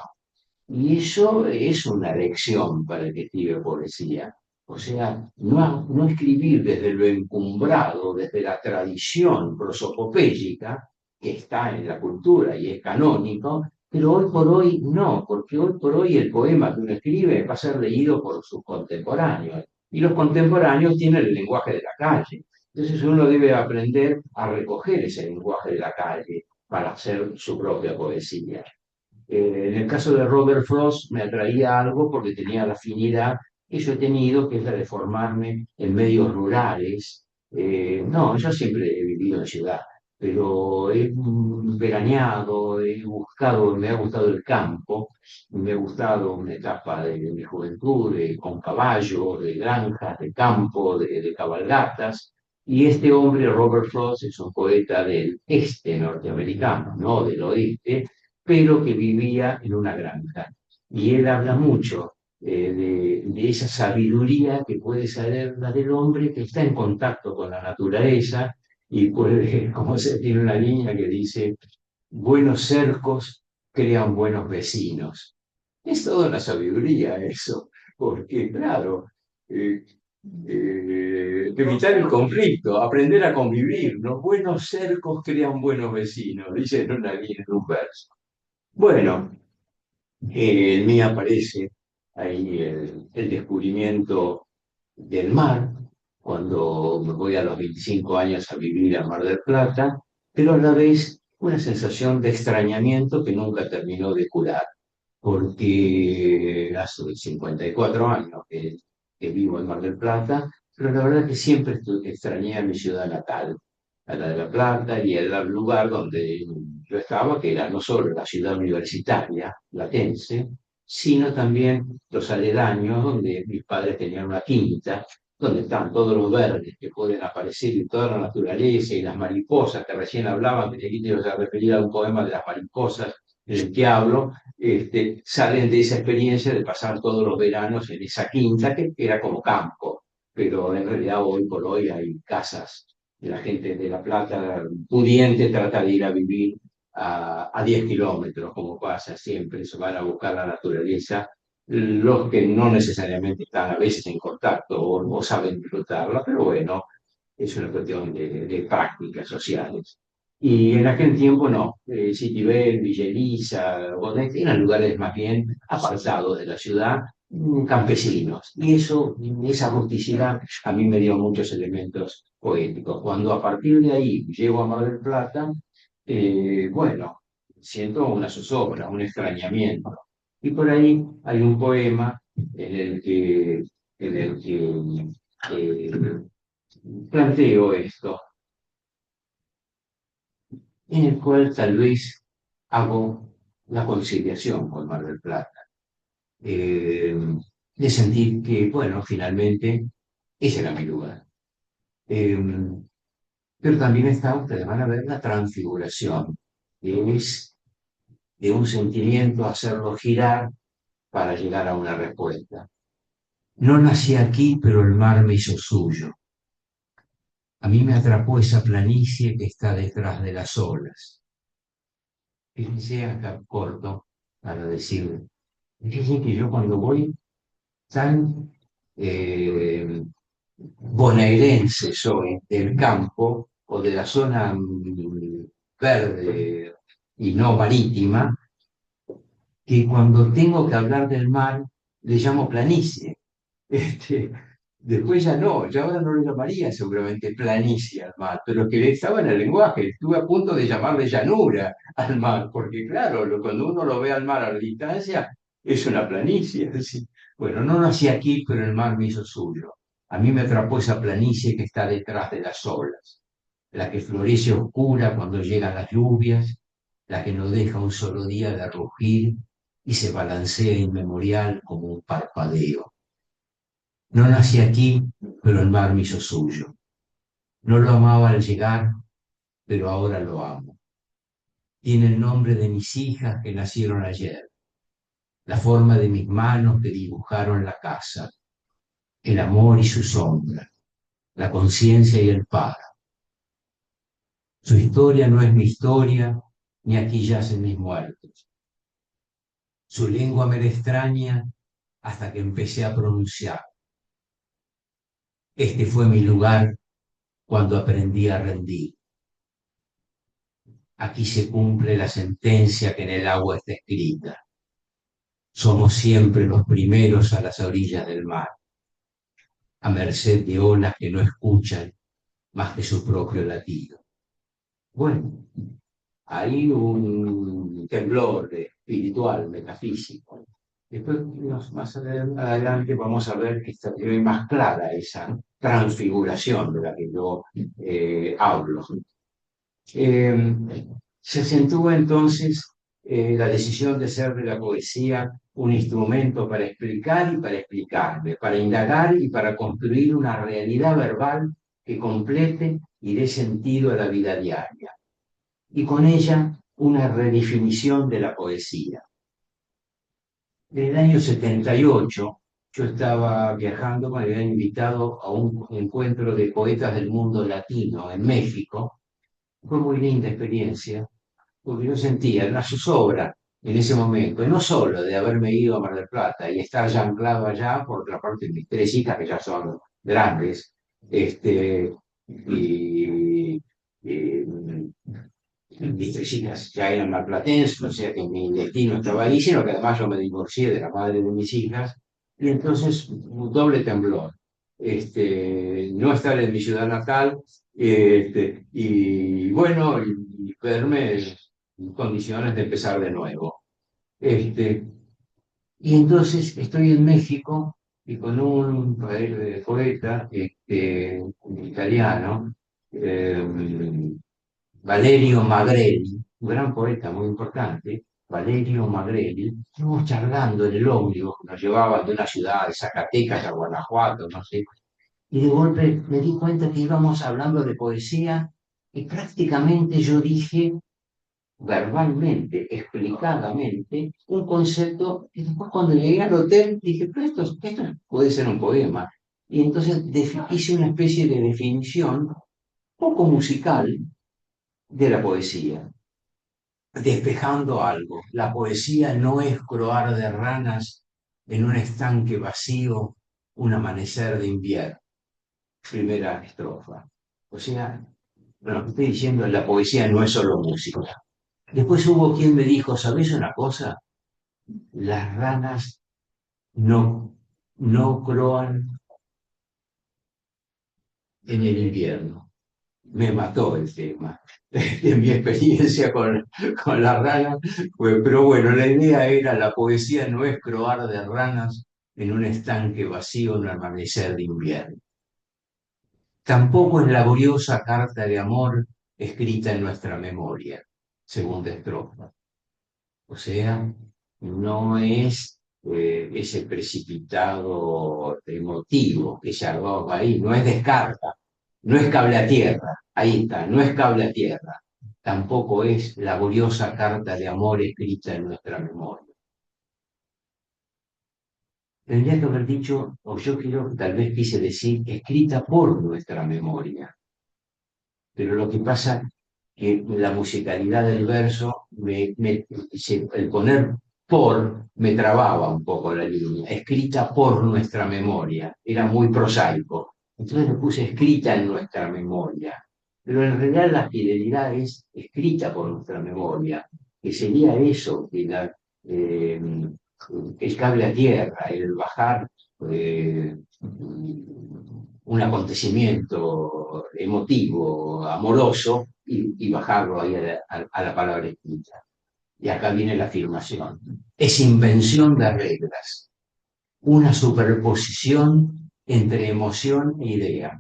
Y eso es una lección para el que escribe poesía. O sea, no escribir desde lo encumbrado, desde la tradición prosopopéyica, que está en la cultura y es canónico, pero hoy por hoy no, porque hoy por hoy el poema que uno escribe va a ser leído por sus contemporáneos. Y los contemporáneos tienen el lenguaje de la calle. Entonces uno debe aprender a recoger ese lenguaje de la calle para hacer su propia poesía. En el caso de Robert Frost me atraía algo porque tenía la afinidad que yo he tenido, que es la de formarme en medios rurales. No, yo siempre he vivido en ciudad, pero he veraneado, he buscado, me ha gustado el campo, me ha gustado una etapa de mi juventud, con caballos, de granjas, de campo, de cabalgatas. Y este hombre, Robert Frost, es un poeta del este norteamericano, no del oeste, pero que vivía en una granja. Y él habla mucho de esa sabiduría que puede salir la del hombre que está en contacto con la naturaleza y puede, como se tiene una niña que dice, buenos cercos crean buenos vecinos. Es toda una sabiduría eso, porque claro, eh, evitar el conflicto, aprender a convivir. Los buenos cercos crean buenos vecinos, dice en una línea, en un verso. Bueno, en mí aparece ahí el descubrimiento del mar, cuando me voy a los 25 años a vivir a Mar del Plata, pero a la vez una sensación de extrañamiento que nunca terminó de curar, porque hace 54 años que vivo en Mar del Plata, pero la verdad que siempre extrañé a mi ciudad natal, a la de La Plata y al lugar donde yo estaba, que era no solo la ciudad universitaria platense, sino también los aledaños, donde mis padres tenían una quinta, donde están todos los verdes que pueden aparecer y toda la naturaleza y las mariposas que recién hablaban, que aquí te ibas a referir a un poema de las mariposas en el que hablo, salen de esa experiencia de pasar todos los veranos en esa quinta que era como campo, pero en realidad hoy por hoy hay casas de la gente de La Plata pudiente trata de ir a vivir a 10 kilómetros, como pasa siempre, se van a buscar la naturaleza, los que no necesariamente están a veces en contacto o saben disfrutarla, pero bueno, es una cuestión de prácticas sociales. Y en aquel tiempo no, Citibel, Villa Elisa, Bonet, eran lugares más bien apartados de la ciudad, campesinos. Y eso, esa rusticidad a mí me dio muchos elementos poéticos. Cuando a partir de ahí llego a Mar del Plata, bueno, siento una zozobra, un extrañamiento. Y por ahí hay un poema en el que eh, planteo esto, en el cual tal vez hago la conciliación con Mar del Plata, eh, de sentir que, bueno, finalmente ese era mi lugar. Eh, pero también está, ustedes van a ver, la transfiguración, que es de un sentimiento hacerlo girar para llegar a una respuesta. No nací aquí, pero el mar me hizo suyo. A mí me atrapó esa planicie que está detrás de las olas. Fíjense acá corto para decir, fíjense que yo cuando voy tan bonaerense soy del campo o de la zona verde y no marítima, que cuando tengo que hablar del mar, le llamo planicie. Después ya no, yo ahora no le llamaría seguramente planicie al mar, pero que estaba en el lenguaje, estuve a punto de llamarle llanura al mar, porque claro, cuando uno lo ve al mar a la distancia, es una planicie. Bueno, no nací aquí, pero el mar me hizo suyo. A mí me atrapó esa planicie que está detrás de las olas, la que florece oscura cuando llegan las lluvias, la que no deja un solo día de rugir y se balancea inmemorial como un parpadeo. No nací aquí, pero el mar me hizo suyo. No lo amaba al llegar, pero ahora lo amo. Tiene el nombre de mis hijas que nacieron ayer, la forma de mis manos que dibujaron la casa, el amor y su sombra, la conciencia y el par. Su historia no es mi historia, ni aquí yacen mis muertos. Su lengua me era extraña hasta que empecé a pronunciar. Este fue mi lugar cuando aprendí a rendir. Aquí se cumple la sentencia que en el agua está escrita. Somos siempre los primeros a las orillas del mar, a merced de olas que no escuchan más que su propio latido. Bueno, hay un temblor espiritual, metafísico. Después, más adelante, vamos a ver que está más clara esa transfiguración de la que yo hablo. Se acentúa entonces la decisión de ser de la poesía un instrumento para explicar y para explicarme, para indagar y para construir una realidad verbal que complete y dé sentido a la vida diaria. Y con ella una redefinición de la poesía. En el año 78 yo estaba viajando, me habían invitado a un encuentro de poetas del mundo latino en México. Fue muy linda experiencia, porque yo sentía la zozobra en ese momento, y no solo de haberme ido a Mar del Plata y estar ya anclado allá, por otra parte mis tres hijas que ya son grandes, y, y mis tres hijas ya eran marplatenses, o sea que mi destino estaba ahí, sino que además yo me divorcié de la madre de mis hijas, y entonces un doble temblor. No estar en mi ciudad natal, y bueno, y verme en condiciones de empezar de nuevo. Y entonces estoy en México y con un poeta un italiano, Valerio Magreli, un gran poeta muy importante, Valerio Magreli, estuvimos charlando en el ómnibus que nos llevaba de una ciudad de Zacatecas a Guanajuato, no sé, y de golpe me di cuenta que íbamos hablando de poesía y prácticamente yo dije verbalmente, explicadamente, un concepto y después cuando llegué al hotel dije, pero esto puede ser un poema. Y entonces hice una especie de definición poco musical de la poesía, despejando algo. La poesía no es croar de ranas en un estanque vacío un amanecer de invierno. Primera estrofa. O sea, lo que estoy diciendo, la poesía no es solo música. Después hubo quien me dijo, ¿sabes una cosa? Las ranas no croan en el invierno. Me mató el tema de mi experiencia con las ranas, pero bueno, la idea era, la poesía no es croar de ranas en un estanque vacío en un amanecer de invierno. Tampoco es laboriosa carta de amor escrita en nuestra memoria, segunda estrofa. O sea, no es ese precipitado emotivo que se arroja ahí, no es descarga, no es cable a tierra, ahí está, no es cable a tierra, tampoco es laboriosa carta de amor escrita en nuestra memoria. Tendría que haber dicho, o yo quiero, tal vez quise decir, escrita por nuestra memoria. Pero lo que pasa que la musicalidad del verso, el poner por me trababa un poco la línea, escrita por nuestra memoria, era muy prosaico. Entonces le puse escrita en nuestra memoria, pero en realidad la fidelidad es escrita por nuestra memoria, que sería eso, que eh, el cable a tierra, el bajar un acontecimiento emotivo, amoroso, y bajarlo ahí a la palabra escrita. Y acá viene la afirmación. Es invención de reglas, una superposición entre emoción e idea.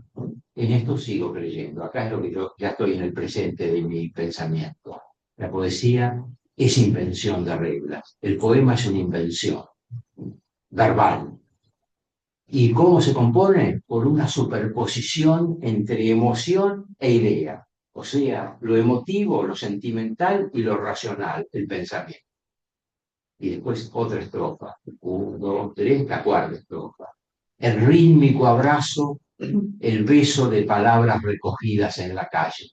En esto sigo creyendo. Acá es lo que yo ya estoy en el presente de mi pensamiento. La poesía es invención de reglas. El poema es una invención verbal. ¿Y cómo se compone? Por una superposición entre emoción e idea. O sea, lo emotivo, lo sentimental y lo racional, el pensamiento. Y después otra estrofa. 1, 2, 3, la cuarta estrofa. El rítmico abrazo, el beso de palabras recogidas en la calle.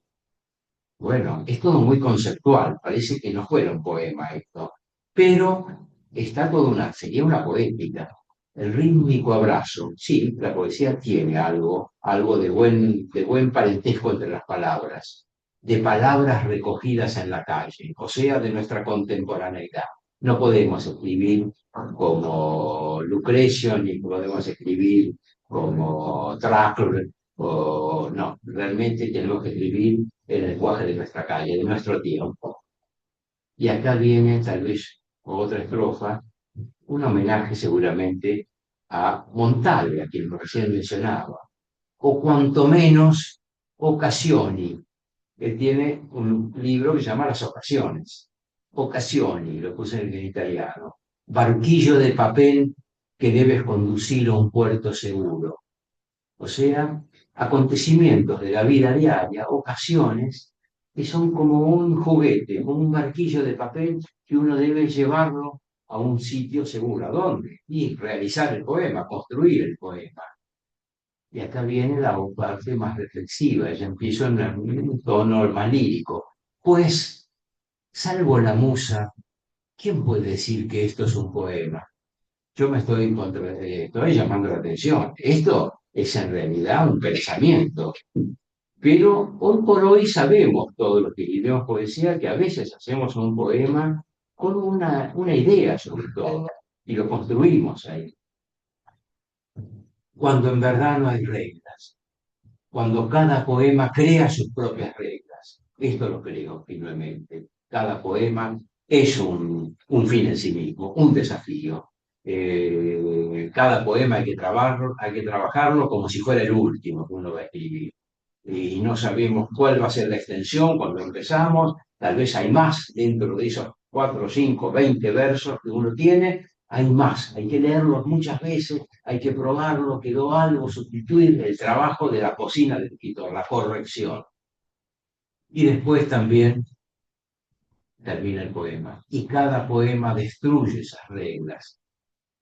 Bueno, es todo muy conceptual, parece que no fuera un poema esto, pero está toda sería una poética. El rítmico abrazo, sí, la poesía tiene algo de buen parentesco entre las palabras, de palabras recogidas en la calle, o sea, de nuestra contemporaneidad. No podemos escribir como Lucrecio, ni podemos escribir como Trácler, o no, realmente tenemos que escribir el lenguaje de nuestra calle, de nuestro tiempo. Y acá viene tal vez otra estrofa, un homenaje seguramente a Montale, a quien recién mencionaba, o cuanto menos Occasioni, que tiene un libro que se llama Las Ocasiones. Occasioni, lo puse en italiano, barquillo de papel que debes conducir a un puerto seguro. O sea, acontecimientos de la vida diaria, ocasiones, que son como un juguete, como un barquillo de papel que uno debe llevarlo a un sitio seguro. ¿A dónde? Y realizar el poema, construir el poema. Y acá viene la parte más reflexiva, ya empiezo en un tono más lírico. Pues, salvo la musa, ¿quién puede decir que esto es un poema? Yo me estoy llamando la atención. Esto es en realidad un pensamiento. Pero hoy por hoy sabemos, todos los que escribimos poesía, que a veces hacemos un poema con una idea sobre todo, y lo construimos ahí. Cuando en verdad no hay reglas, cuando cada poema crea sus propias reglas. Esto lo creo firmemente. Cada poema es un fin en sí mismo, un desafío. Cada poema hay que trabajarlo como si fuera el último que uno va a escribir. Y no sabemos cuál va a ser la extensión cuando empezamos. Tal vez hay más dentro de esos 4, 5, 20 versos que uno tiene. Hay más, hay que leerlos muchas veces, hay que probarlo, quedó algo, sustituir el trabajo de la cocina del escritor, la corrección. Y después también termina el poema. Y cada poema destruye esas reglas.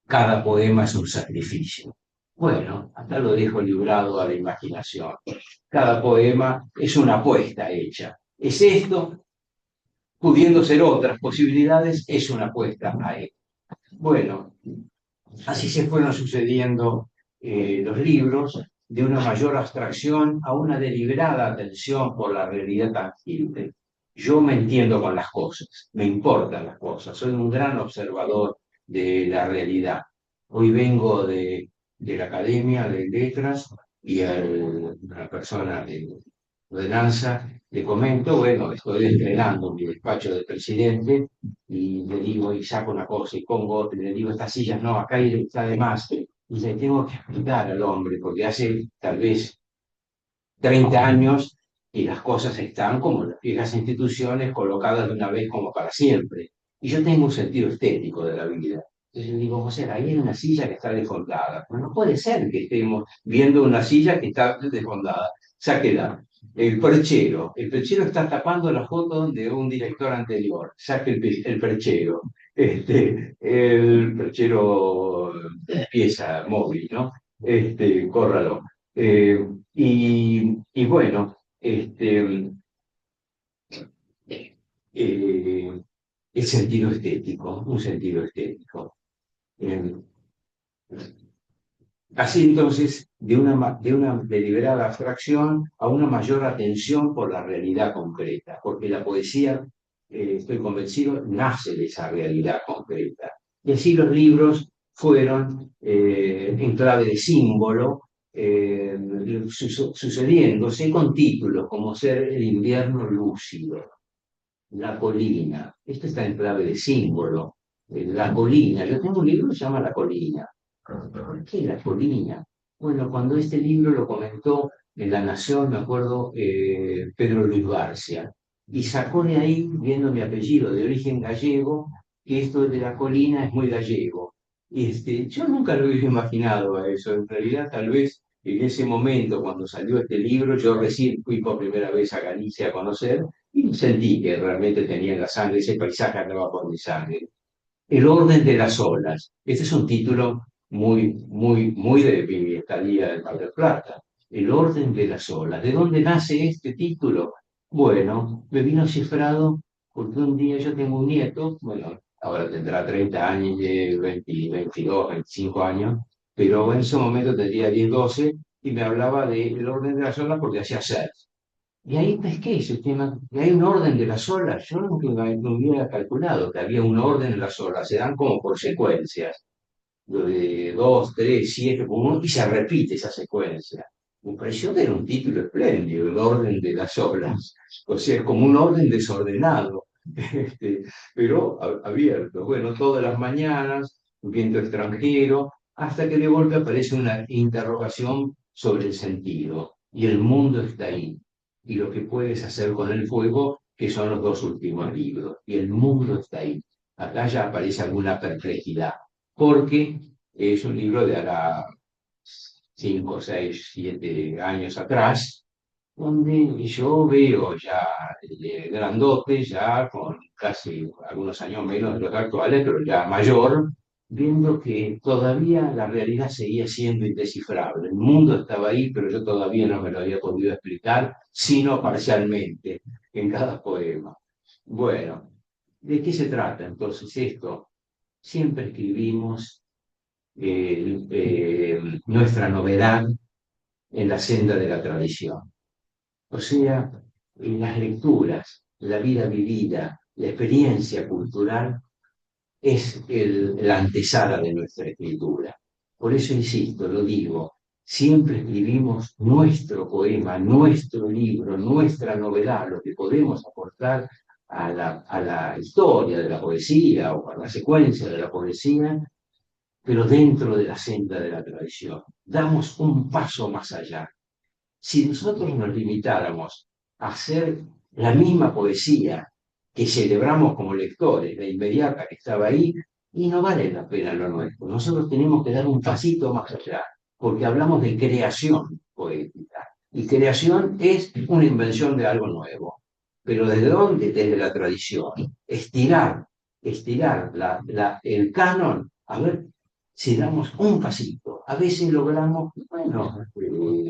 Cada poema es un sacrificio. Bueno, acá lo dejo librado a la imaginación. Cada poema es una apuesta hecha. ¿Es esto? Pudiendo ser otras posibilidades, es una apuesta a él. Bueno, así se fueron sucediendo los libros, de una mayor abstracción a una deliberada atención por la realidad tangible. Yo me entiendo con las cosas, me importan las cosas, soy un gran observador de la realidad. Hoy vengo de la Academia de Letras y una persona de ordenanza le comento, bueno, estoy entrenando mi despacho de presidente y le digo, y saco una cosa y pongo otra, y le digo, estas sillas no, acá está de más. Y le tengo que explicar al hombre, porque hace tal vez 30 años y las cosas están como las viejas instituciones colocadas de una vez como para siempre. Y yo tengo un sentido estético de la vida. Entonces le digo, José, ahí hay una silla que está desfondada. Pero no puede ser que estemos viendo una silla que está desfondada. Sáquela. El perchero está tapando la foto de un director anterior. Saque el perchero. El perchero pieza móvil, ¿no? Córralo. Y bueno, eh, el sentido estético, un sentido estético. Eh, Así entonces, de una deliberada abstracción a una mayor atención por la realidad concreta, porque la poesía estoy convencido, nace de esa realidad concreta. Y así los libros fueron en clave de símbolo, sucediéndose con títulos como ser El invierno lúcido, La colina. Esto está en clave de símbolo. La colina. Yo tengo un libro que se llama La colina. ¿Por qué La colina? Bueno, cuando este libro lo comentó en La Nación, me acuerdo, Pedro Luis Barcia, y sacó de ahí, viendo mi apellido de origen gallego, que esto de la colina es muy gallego. Yo nunca lo hubiera imaginado a eso. En realidad, tal vez en ese momento, cuando salió este libro, yo recién fui por primera vez a Galicia a conocer y sentí que realmente tenía en la sangre, ese paisaje andaba por mi sangre. El orden de las olas. Este es un título muy de mi estadía en Mar del Plata. El orden de las olas. ¿De dónde nace este título? Bueno, me vino cifrado porque un día yo tengo un nieto, bueno, ahora tendrá 30 años, 20, 22, 25 años, pero en ese momento tendría 10, 12 y me hablaba del orden de las olas porque hacía surf. Y ahí pesqué ese tema, y hay un orden de las olas. Yo no hubiera calculado que había un orden de las olas, se dan como por secuencias, de 2, 3, 7, y se repite esa secuencia. Me pareció que era un título espléndido, el orden de las olas. O sea, es como un orden desordenado, este, pero abierto. Bueno, todas las mañanas, un viento extranjero, hasta que de golpe aparece una interrogación sobre el sentido. Y el mundo está ahí y lo que puedes hacer con el fuego, que son los dos últimos libros. Y el mundo está ahí. Acá ya aparece alguna perplejidad, porque es un libro de hará 5, 6, 7 años atrás, donde yo veo ya grandote, ya con casi algunos años menos de los actuales, pero ya mayor, viendo que todavía la realidad seguía siendo indescifrable. El mundo estaba ahí, pero yo todavía no me lo había podido explicar, sino parcialmente, en cada poema. Bueno, ¿de qué se trata entonces esto? Siempre escribimos nuestra novedad en la senda de la tradición. O sea, en las lecturas, la vida vivida, la experiencia cultural es la antesala de nuestra escritura. Por eso insisto, lo digo, siempre escribimos nuestro poema, nuestro libro, nuestra novedad, lo que podemos aportar a la historia de la poesía o a la secuencia de la poesía, pero dentro de la senda de la tradición. Damos un paso más allá. Si nosotros nos limitáramos a hacer la misma poesía que celebramos como lectores, la inmediata que estaba ahí, y no vale la pena lo nuestro. Nosotros tenemos que dar un pasito más allá, porque hablamos de creación poética. Y creación es una invención de algo nuevo. Pero ¿desde dónde? Desde la tradición. Estirar el canon, a ver si damos un pasito. A veces logramos, bueno,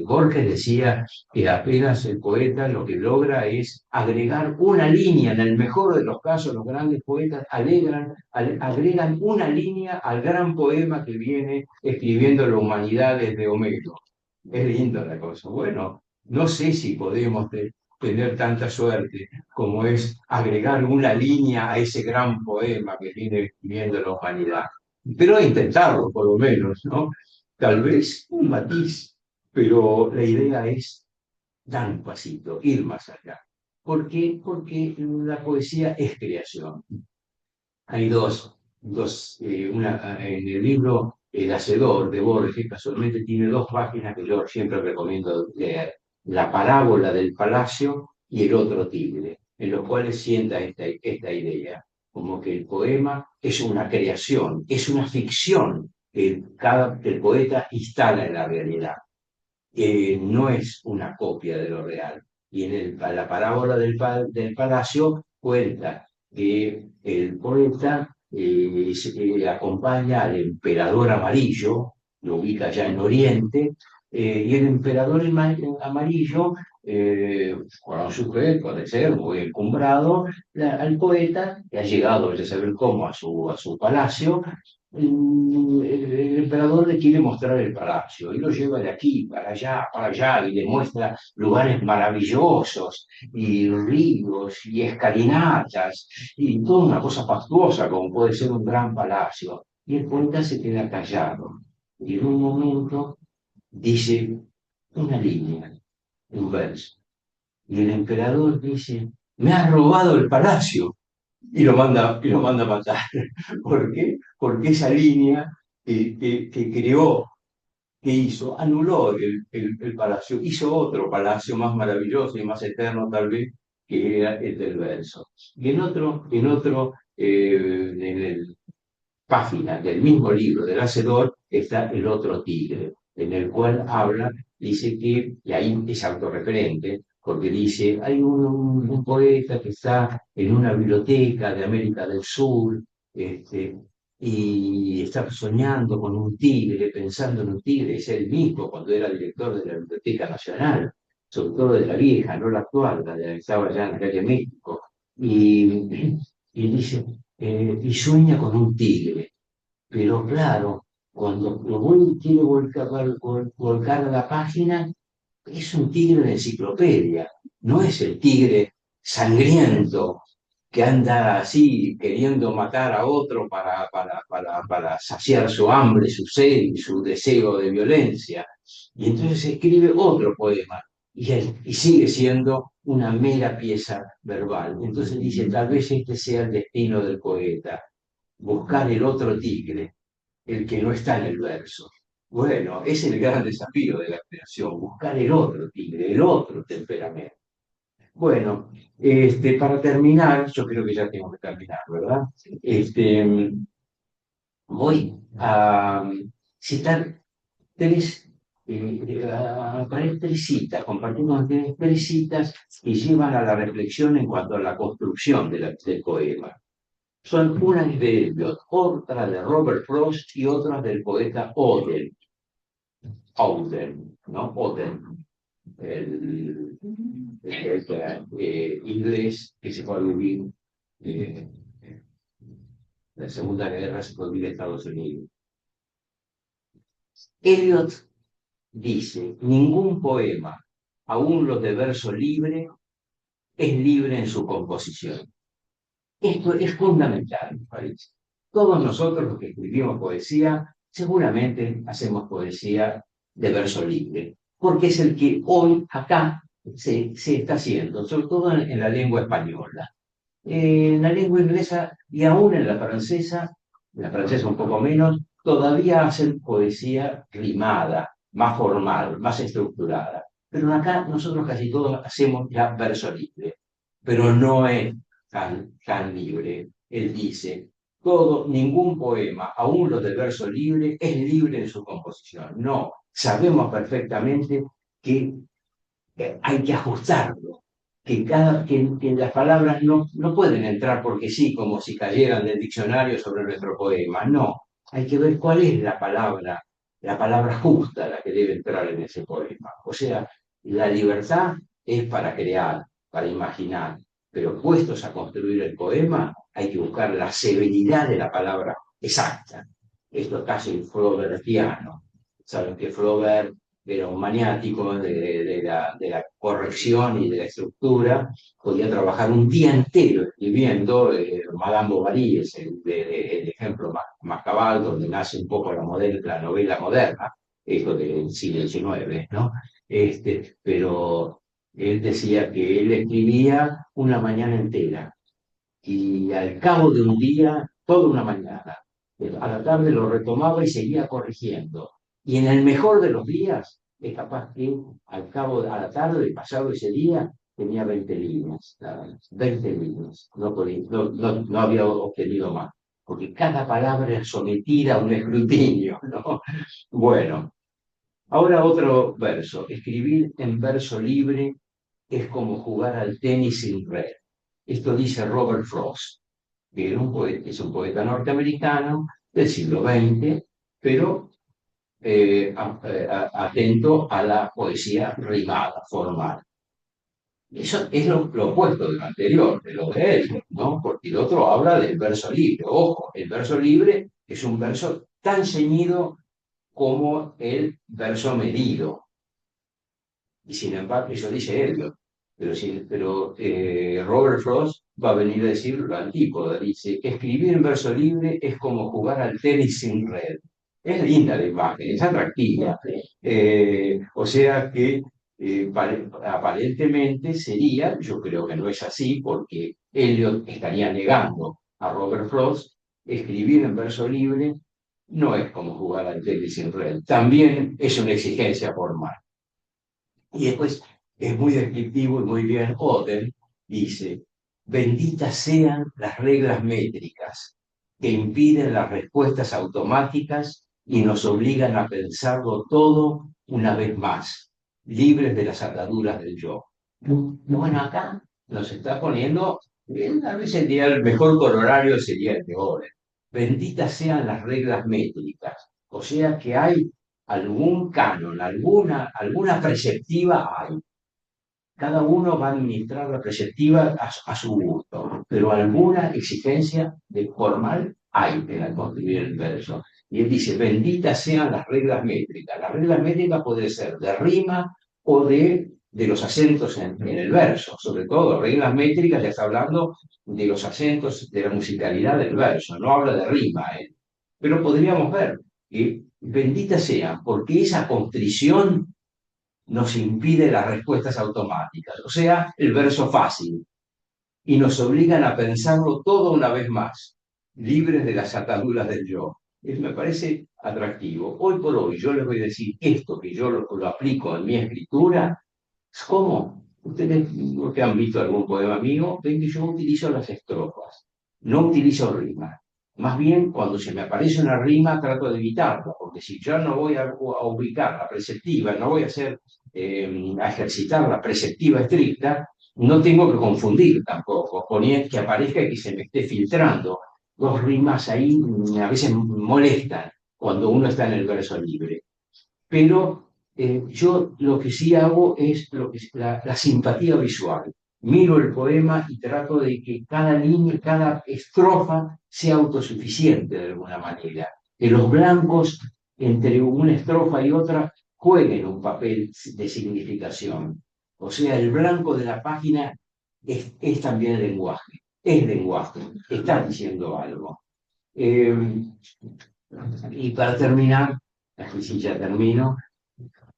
Borges decía que apenas el poeta lo que logra es agregar una línea, en el mejor de los casos los grandes poetas agregan una línea al gran poema que viene escribiendo la humanidad desde Homero. Es linda la cosa. Bueno, no sé si podemos tener tanta suerte como es agregar una línea a ese gran poema que viene escribiendo la humanidad. Pero intentarlo, por lo menos, ¿no? Tal vez un matiz, pero la idea es dar un pasito, ir más allá. ¿Por qué? Porque la poesía es creación. Hay en el libro El Hacedor de Borges, casualmente tiene dos páginas que yo siempre recomiendo leer, La parábola del palacio y El otro tigre, en los cuales sienta esta idea, como que el poema es una creación, es una ficción que el poeta instala en la realidad, no es una copia de lo real. Y la parábola del palacio cuenta que el poeta acompaña al emperador amarillo, lo ubica ya en Oriente, y el emperador amarillo, con su fe, puede ser muy encumbrado, al poeta, que ha llegado, ya saber cómo, a su palacio, el emperador le quiere mostrar el palacio y lo lleva de aquí para allá y le muestra lugares maravillosos y ríos y escalinatas y toda una cosa fastuosa como puede ser un gran palacio. Y el poeta se queda callado y en un momento dice una línea, un verso. Y el emperador dice, me has robado el palacio y lo manda a matar. ¿Por qué? Porque esa línea que creó, que hizo, anuló el palacio, hizo otro palacio más maravilloso y más eterno tal vez, que era el del verso. Y en el página del mismo libro del Hacedor está el otro tigre, en el cual habla, dice que, y ahí es autorreferente, porque dice, hay un poeta que está en una biblioteca de América del Sur, y está soñando con un tigre, pensando en un tigre, es él mismo cuando era director de la Biblioteca Nacional, sobre todo de la vieja, no la actual, la de la que estaba allá en la calle México, y dice, y sueña con un tigre. Pero claro, cuando quiere volcar a la página, es un tigre de enciclopedia, no es el tigre sangriento que anda así queriendo matar a otro para saciar su hambre, su sed y su deseo de violencia. Y entonces escribe otro poema y sigue siendo una mera pieza verbal. Entonces dice, tal vez este sea el destino del poeta, buscar el otro tigre, el que no está en el verso. Bueno, es el gran desafío de la creación, buscar el otro tigre, el otro temperamento. Bueno, para terminar, yo creo que ya tengo que terminar, ¿verdad? Voy a citar tres, tres citas, compartimos tres citas que llevan a la reflexión en cuanto a la construcción del poema. Son una de Eliot, otra de Robert Frost y otra del poeta Auden, ¿no? Auden, el poeta inglés que se fue a vivir eh, la Segunda Guerra, se fue a vivir a Estados Unidos. Eliot dice, ningún poema, aun los de verso libre, es libre en su composición. Esto es fundamental, me parece. Todos nosotros los que escribimos poesía, seguramente hacemos poesía de verso libre, porque es el que hoy acá se está haciendo, sobre todo en la lengua española. En la lengua inglesa y aún en la francesa un poco menos, todavía hacen poesía rimada, más formal, más estructurada. Pero acá nosotros casi todos hacemos ya verso libre, pero no es tan libre. Él dice, ningún poema, aún los de verso libre, es libre en su composición. No, sabemos perfectamente que hay que ajustarlo, que las palabras no pueden entrar porque sí, como si cayeran del diccionario sobre nuestro poema. No, hay que ver cuál es la palabra justa, la que debe entrar en ese poema. O sea, la libertad es para crear, para imaginar, pero puestos a construir el poema, hay que buscar la severidad de la palabra exacta. Esto es casi flaubertiano. Saben que Flaubert era un maniático de la corrección y de la estructura, podía trabajar un día entero escribiendo. Madame Bovary es el ejemplo más cabal, donde nace un poco la novela moderna, esto del siglo XIX, ¿no? Pero él decía que él escribía una mañana entera y al cabo de un día, toda una mañana, a la tarde lo retomaba y seguía corrigiendo. Y en el mejor de los días, es capaz que al cabo, a la tarde, pasado ese día, tenía 20 líneas, 20 líneas, no había obtenido más, porque cada palabra era sometida a un escrutinio, ¿no? Bueno, ahora otro verso. Escribir en verso libre es como jugar al tenis sin red. Esto dice Robert Frost, que era es un poeta norteamericano del siglo XX, pero atento a la poesía rimada, formal. Eso es lo opuesto de lo anterior, de lo de él, ¿no? Porque el otro habla del verso libre. Ojo, el verso libre Es un verso tan ceñido como el verso medido. Y sin embargo, eso dice Eliot. Pero Robert Frost va a venir a decir lo antípoda. Dice, escribir en verso libre es como jugar al tenis sin red. Es linda la imagen, es atractiva. O sea que aparentemente sería, yo creo que no es así, porque Eliot estaría negando a Robert Frost, escribir en verso libre no es como jugar al tenis sin red. También es una exigencia formal. Y después es muy descriptivo y muy bien Oden, dice, benditas sean las reglas métricas que impiden las respuestas automáticas y nos obligan a pensarlo todo una vez más, libres de las ataduras del yo. Bueno, acá nos está poniendo, a veces el mejor corolario sería el de Oden. Benditas sean las reglas métricas. O sea que hay algún canon, alguna preceptiva hay. Cada uno va a administrar la preceptiva a su gusto, pero alguna exigencia de formal hay en construir el verso. Y él dice, benditas sean las reglas métricas. Las reglas métricas puede ser de rima o de los acentos en el verso. Sobre todo, reglas métricas ya está hablando de los acentos, de la musicalidad del verso. No habla de rima, ¿eh? Pero podríamos ver que benditas sean, porque esa constrición nos impide las respuestas automáticas, o sea, el verso fácil, y nos obligan a pensarlo todo una vez más, libres de las ataduras del yo. Me parece atractivo. Hoy por hoy yo les voy a decir esto que yo lo aplico en mi escritura. ¿Cómo? Ustedes que han visto algún poema mío, ven que yo utilizo las estrofas, no utilizo rimas. Más bien, cuando se me aparece una rima, trato de evitarla, porque si yo no voy a ubicar la preceptiva, no voy a hacer, a ejercitar la preceptiva estricta, no tengo que confundir tampoco, poner que aparezca y que se me esté filtrando. Dos rimas ahí a veces molestan cuando uno está en el verso libre. Pero yo lo que sí hago es la simpatía visual. Miro el poema y trato de que cada línea, cada estrofa sea autosuficiente de alguna manera. Que los blancos entre una estrofa y otra jueguen un papel de significación. O sea, el blanco de la página es también lenguaje, está diciendo algo. Y para terminar, aquí sí ya termino,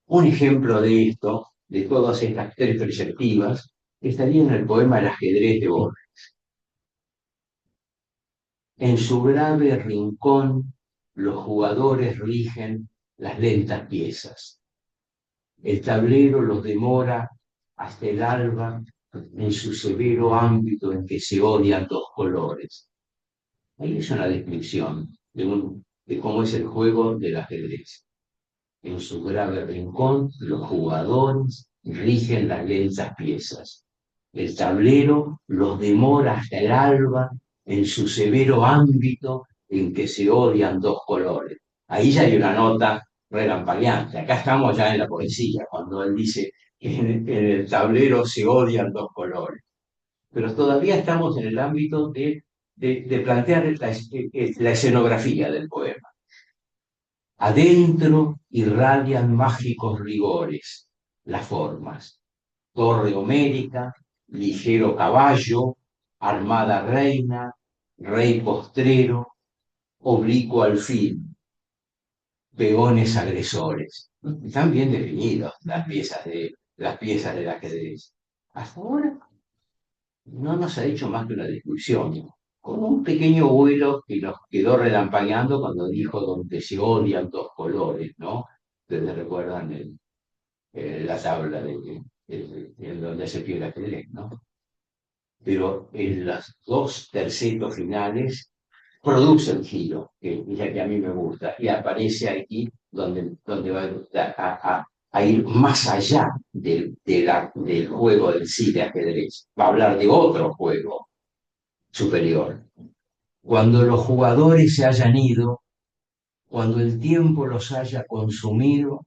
un ejemplo de esto, de todas estas tres perspectivas, estaría en el poema El ajedrez de Borges. En su grave rincón, los jugadores rigen las lentas piezas. El tablero los demora hasta el alba en su severo ámbito en que se odian dos colores. Ahí es una descripción de cómo es el juego del ajedrez. En su grave rincón, los jugadores rigen las lentas piezas. El tablero los demora hasta el alba en su severo ámbito en que se odian dos colores. Ahí ya hay una nota relampagueante. Acá estamos ya en la poesía, cuando él dice que en el tablero se odian dos colores. Pero todavía estamos en el ámbito de plantear la escenografía del poema. Adentro irradian mágicos rigores las formas. Torre homérica, ligero caballo, armada reina, rey postrero, oblicuo alfil, peones agresores. Están bien definidas las piezas del ajedrez. Hasta ahora no nos ha hecho más que una descripción, con un pequeño vuelo que nos quedó relampagueando cuando dijo donde se odian dos colores, ¿no? Ustedes recuerdan la tabla en donde se pide el ajedrez, ¿no? Pero en los dos tercetos finales produce el giro, que es la que a mí me gusta, y aparece aquí donde va a ir más allá del juego del sí de ajedrez. Va a hablar de otro juego superior. Cuando los jugadores se hayan ido, cuando el tiempo los haya consumido,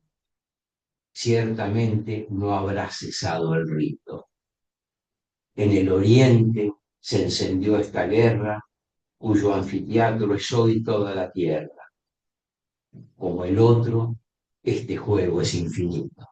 ciertamente no habrá cesado el rito. En el oriente se encendió esta guerra cuyo anfiteatro es hoy toda la tierra. Como el otro, este juego es infinito.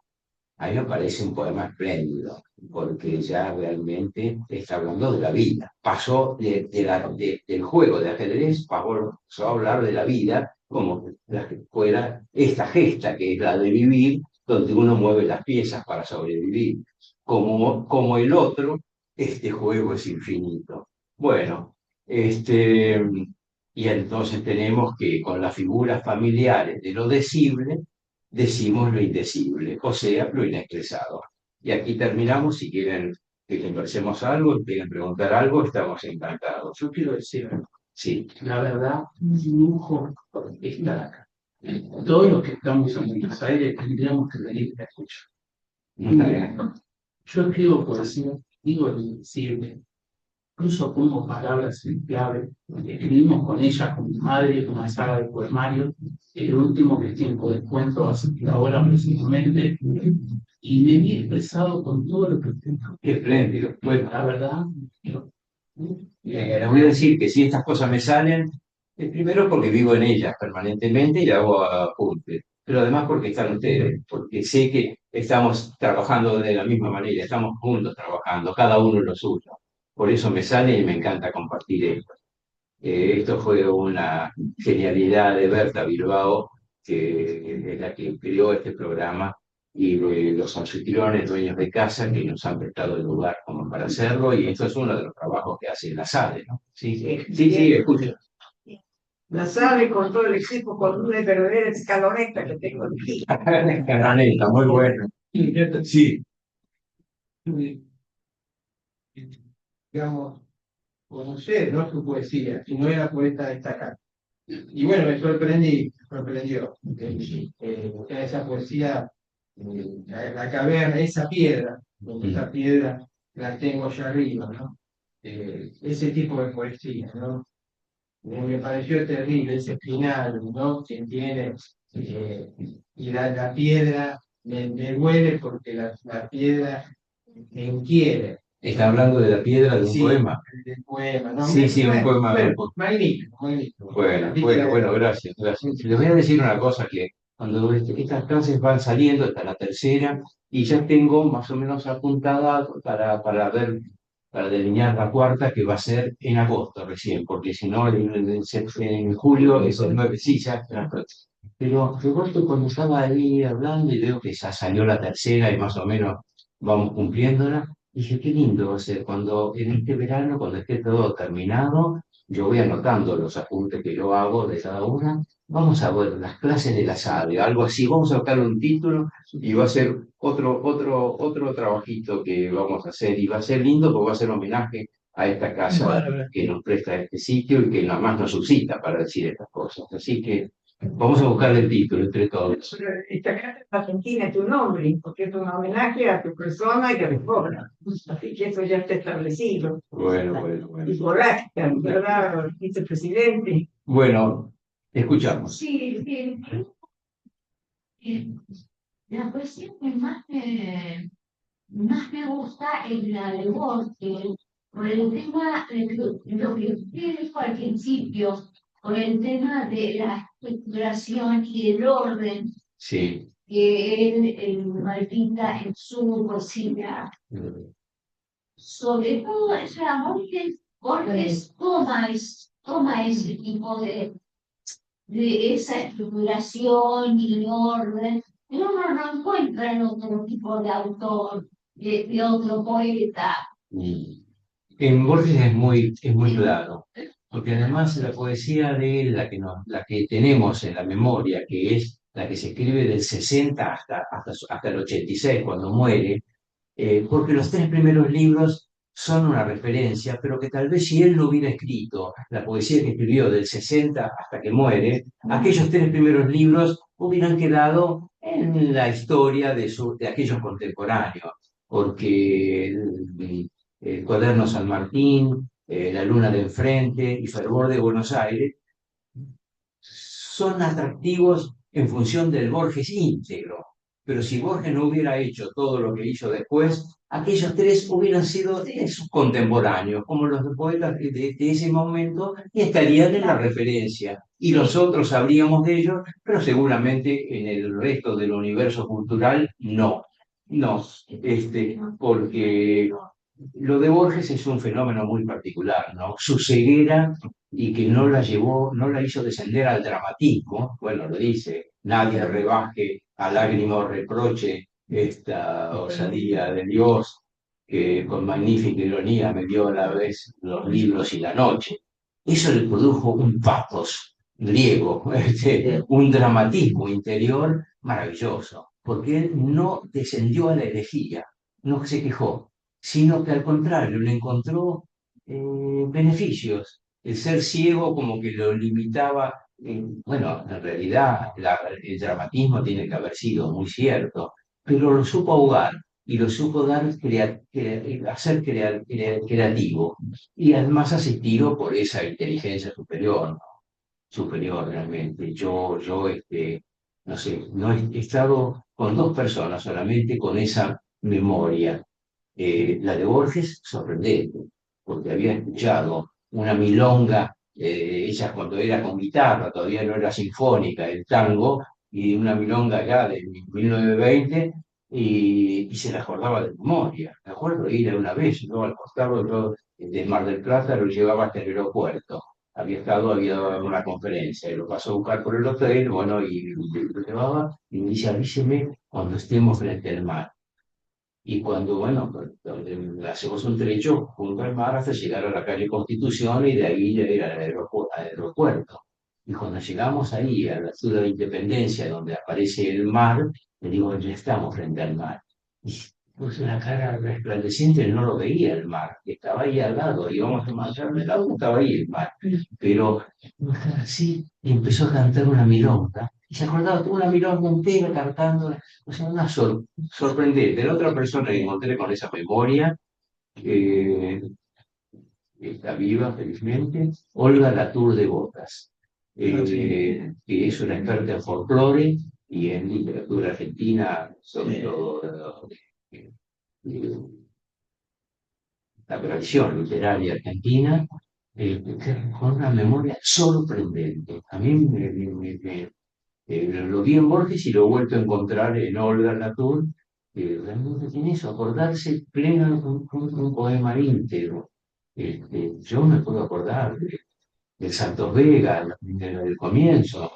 A mí me parece un poema espléndido, porque ya realmente está hablando de la vida. Pasó del juego de ajedrez, pasó a hablar de la vida como si fuera esta gesta que es la de vivir, donde uno mueve las piezas para sobrevivir. Como el otro, este juego es infinito. Bueno, y entonces tenemos que con las figuras familiares de lo decible, decimos lo indecible, o sea, lo inexpresado. Y aquí terminamos. Si quieren que conversemos algo, quieren preguntar algo, estamos encantados. Yo quiero decir, Sí. la verdad, un lujo estar acá. Todos los que estamos en Buenos Aires tendríamos que venir a escuchar. Yo escribo poesía, digo lo indecible, incluso pongo palabras en clave. Escribimos con ella, con mi madre, una saga de poemarios. El último, que es Tiempo de Cuento, hace ahora precisamente. Y me he expresado con todo lo que tengo. Qué espléndido. Bueno, La verdad, les voy a decir que si estas cosas me salen, es primero porque vivo en ellas permanentemente y hago apuntes, pero además porque están ustedes, porque sé que estamos trabajando de la misma manera, estamos juntos trabajando, cada uno en lo suyo. Por eso me sale y me encanta compartir esto. Esto fue una genialidad de Berta Bilbao, que es la que creó este programa, y de los anfitriones, dueños de casa, que nos han prestado el lugar como para hacerlo, y esto es uno de los trabajos que hace la SADE, ¿no? Sí, sí, escucha. La sabe con todo el equipo, con una verdadera escaloneta que tengo aquí. Cananeta, muy bueno. Sí. Digamos, conocer, ¿no?, su poesía, si no era poeta destacado. Y bueno, me sorprendió. Esa poesía, la caverna, esa piedra, donde esa piedra la tengo allá arriba, ¿no? Ese tipo de poesía, ¿no? Me pareció terrible ese final, ¿no? Que tiene, y la piedra me duele porque la piedra me inquiere. Está hablando de la piedra de un Sí, poema. del poema, ¿no? Sí, sí, un poema. Bueno, magnífico, magnífico. Bueno, gracias, gracias. Les voy a decir una cosa, que cuando estas clases van saliendo, hasta la tercera, y ya tengo más o menos apuntada para delinear la cuarta, que va a ser en agosto recién, porque si no, en julio es el 9, sí, ya está. Pero recuerdo cuando estaba ahí hablando y veo que ya salió la tercera y más o menos vamos cumpliéndola, dije, qué lindo va a ser cuando en este verano, cuando esté todo terminado, yo voy anotando los apuntes que yo hago de cada una. Vamos a ver las clases de la SADE, algo así. Vamos a buscar un título y va a ser otro trabajito que vamos a hacer. Y va a ser lindo porque va a ser homenaje a esta casa que nos presta este sitio y que nada más nos suscita para decir estas cosas. Así que vamos a buscar el título entre todos. Esta casa en Argentina es tu nombre, porque es un homenaje a tu persona y a tu obra. Así que eso ya está establecido. Bueno. Y por acta, ¿verdad, vicepresidente? Bueno, escuchamos. Sí, sí. La poesía que más me gusta es la de Borges, por el tema de lo que usted dijo al principio, por el tema de la estructuración y del orden Sí. que él palpita en su poesía. Sobre todo, Borges toma ese tipo de esa estructuración y orden, y uno no encuentra en otro tipo de autor, de otro poeta. En Borges es muy claro, porque además la poesía de él, la que tenemos en la memoria, que es la que se escribe del 60 hasta el 86, cuando muere, porque los tres primeros libros son una referencia, pero que tal vez si él lo hubiera escrito, la poesía que escribió del 60 hasta que muere, aquellos tres primeros libros hubieran quedado en la historia de aquellos contemporáneos, porque el Cuaderno San Martín, La Luna de Enfrente y Fervor de Buenos Aires son atractivos en función del Borges íntegro. Pero si Borges no hubiera hecho todo lo que hizo después, aquellos tres hubieran sido sus contemporáneos, como los poetas de ese momento, y estarían en la referencia. Y nosotros sabríamos de ellos, pero seguramente en el resto del universo cultural no. No, porque lo de Borges es un fenómeno muy particular, ¿no? Su ceguera y que no la llevó, no la hizo descender al dramatismo, bueno, lo dice, nadie rebaje a lágrima o reproche esta osadía de Dios que con magnífica ironía me dio a la vez los libros y la noche. Eso le produjo un pathos griego, un dramatismo interior maravilloso, porque él no descendió a la herejía, no se quejó, sino que al contrario le encontró beneficios. El ser ciego como que lo limitaba. Bueno, en realidad el dramatismo tiene que haber sido muy cierto, pero lo supo ahogar y lo supo dar hacer creativo y además asistido por esa inteligencia superior, ¿no? Superior realmente. No sé, no he estado con dos personas solamente con esa memoria. La de Borges, sorprendente, porque había escuchado una milonga hecha cuando era con guitarra, todavía no era sinfónica, el tango, y una milonga ya de 1920, y se la acordaba de memoria. Me acuerdo ir una vez, ¿no? Al costado de Mar del Plata, lo llevaba hasta el aeropuerto. Había dado una conferencia, y lo pasó a buscar por el hotel, bueno, y lo llevaba, y me dice, avíseme cuando estemos frente al mar. Y cuando, bueno, hacemos un trecho junto al mar hasta llegar a la calle Constitución y de ahí ya ir al aeropuerto. Y cuando llegamos ahí, a la ciudad de Independencia, donde aparece el mar, le digo, ya estamos frente al mar. Y puse una cara resplandeciente, no lo veía el mar, estaba ahí al lado, íbamos a marchar del lado, estaba ahí el mar. Pero así, y empezó a cantar una milonga, y se acordaba, tuvo una milonga entera cantando, o sea, sorprendente. La otra persona que encontré con esa memoria, eh, está viva felizmente, Olga Latour de Botas, que es una experta en folclore y en literatura argentina, sobre todo eh, la tradición literaria argentina, con una memoria sorprendente. A mí lo vi en Borges y lo he vuelto a encontrar en Olga Latour, que realmente tiene eso, acordarse pleno un poema íntegro. Yo me puedo acordar del Santos Vega, del comienzo.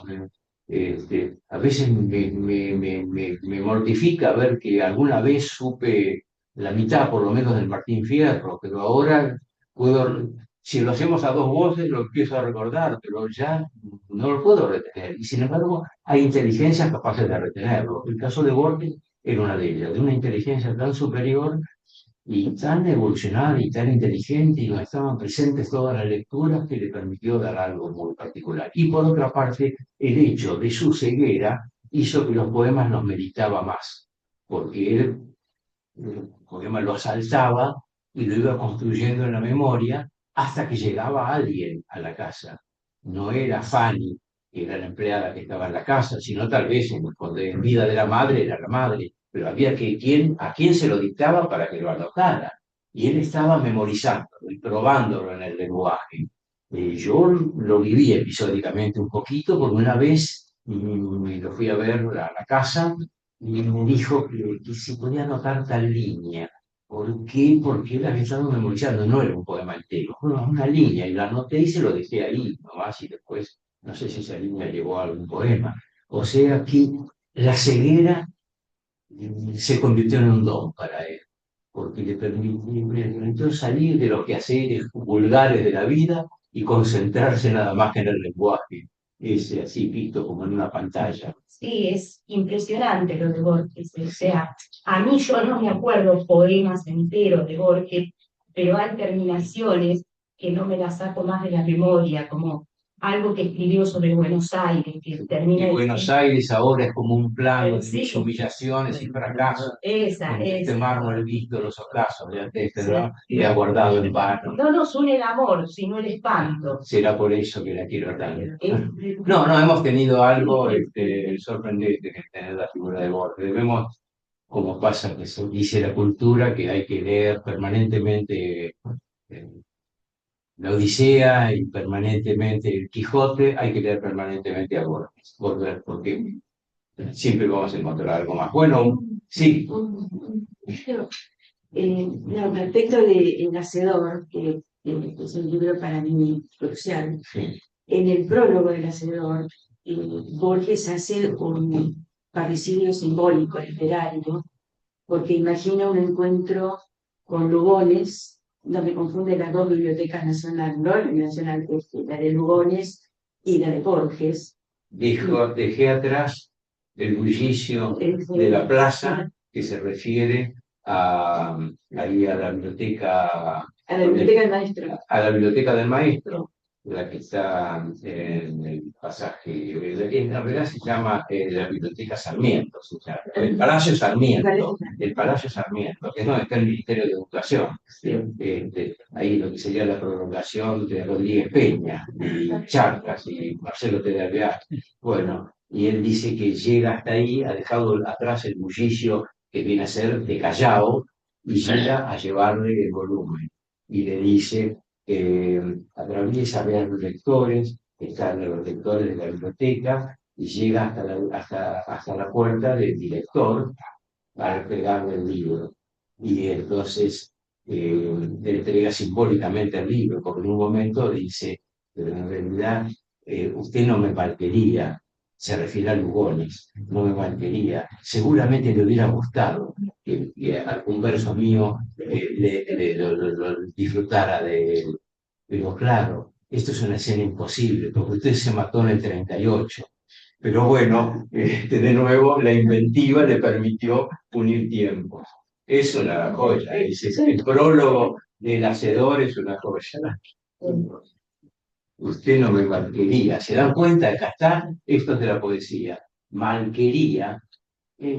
A veces me mortifica ver que alguna vez supe la mitad, por lo menos, del Martín Fierro, pero ahora puedo, si lo hacemos a dos voces, lo empiezo a recordar, pero ya no lo puedo retener. Y sin embargo, hay inteligencias capaces de retenerlo. El caso de Borges era una de ellas, de una inteligencia tan superior y tan evolucionada y tan inteligente, y donde estaban presentes todas las lecturas, que le permitió dar algo muy particular. Y por otra parte, el hecho de su ceguera hizo que los poemas los meditaba más, porque él, el poema lo asaltaba y lo iba construyendo en la memoria hasta que llegaba alguien a la casa. No era Fanny, que era la empleada que estaba en la casa, sino tal vez en vida de la madre era la madre, pero había a quién se lo dictaba para que lo anotara. Y él estaba memorizándolo y probándolo en el lenguaje. Yo lo viví episódicamente un poquito, porque una vez lo fui a ver a la casa y me dijo que se podía anotar tal línea. ¿Por qué? Porque él había estado memorizando, no era un poema entero, fue una línea, y la anoté y se lo dejé ahí nomás, y después no sé si esa línea llegó a algún poema. O sea que la ceguera se convirtió en un don para él, porque le permitió salir de los quehaceres vulgares de la vida y concentrarse nada más que en el lenguaje, ese así visto como en una pantalla. Sí, es impresionante lo de Borges. O sea, a mí yo no me acuerdo poemas enteros de Borges, pero hay terminaciones que no me las saco más de la memoria, como algo que escribió sobre Buenos Aires, que termina Y Buenos Aires ahora es como un plano de sí, mis humillaciones y fracasos. Este mármol visto los ocasos de antes, ¿no? Y ha guardado en vano. No nos une el amor, sino el espanto. Será por eso que la quiero tanto. No, hemos tenido algo sorprendente que es tener la figura de Borges. Debemos como pasa que se dice la cultura, que hay que leer permanentemente la Odisea y permanentemente el Quijote, hay que leer permanentemente a Borges, porque siempre vamos a encontrar algo más. Bueno, sí. No, respecto de El Hacedor, que es un libro para mí crucial, Sí. en el prólogo del Hacedor, Borges hace un parricidio simbólico literario, porque imagina un encuentro con Lugones, no me confunde las dos bibliotecas nacionales, ¿no? La nacional, la de Lugones y la de Borges. Dejé atrás el bullicio de la plaza, que se refiere ahí a la biblioteca. A la biblioteca del maestro. A la biblioteca del maestro, la que está en el pasaje, en realidad se llama la Biblioteca Sarmiento, el Palacio Sarmiento, que es donde está el Ministerio de Educación, ahí lo que sería la prolongación de Rodríguez Peña, y Charcas, y Marcelo T. de Alvear. Bueno, y él dice que llega hasta ahí, ha dejado atrás el bullicio que viene a ser de Callao, y llega a llevarle el volumen. Y le dice que atraviesa a ver a los lectores, están los lectores de la biblioteca, y llega hasta la puerta del director para pegarle el libro. Y entonces le entrega simbólicamente el libro, porque en un momento dice, pero en realidad usted no me malquería, se refiere a Lugones, no me malquería, seguramente le hubiera gustado que algún verso mío lo disfrutara de él. Pero claro, esto es una escena imposible, porque usted se mató en el 38. Pero bueno, de nuevo, la inventiva le permitió unir tiempos. Es una joya, el prólogo del Hacedor es una joya. Usted no me malquería. ¿Se dan cuenta? Acá está, esto es de la poesía. Malquería.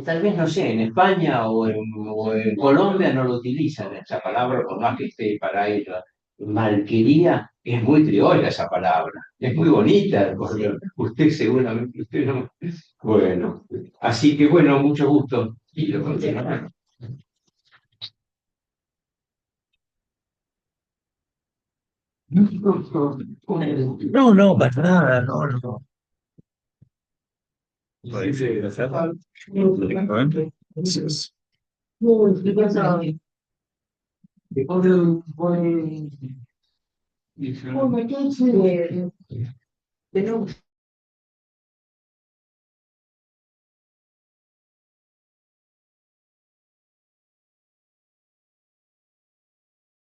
Tal vez, no sé, en España o en Colombia no lo utilizan esa palabra, por más que esté para ellos. Malquería es muy criolla esa palabra, es muy bonita, porque usted seguramente, usted no. Bueno, así que bueno, mucho gusto. Y lo continuamos. No, no, para nada, no, no. Parece gracioso. Directamente. Gracias. De nuevo.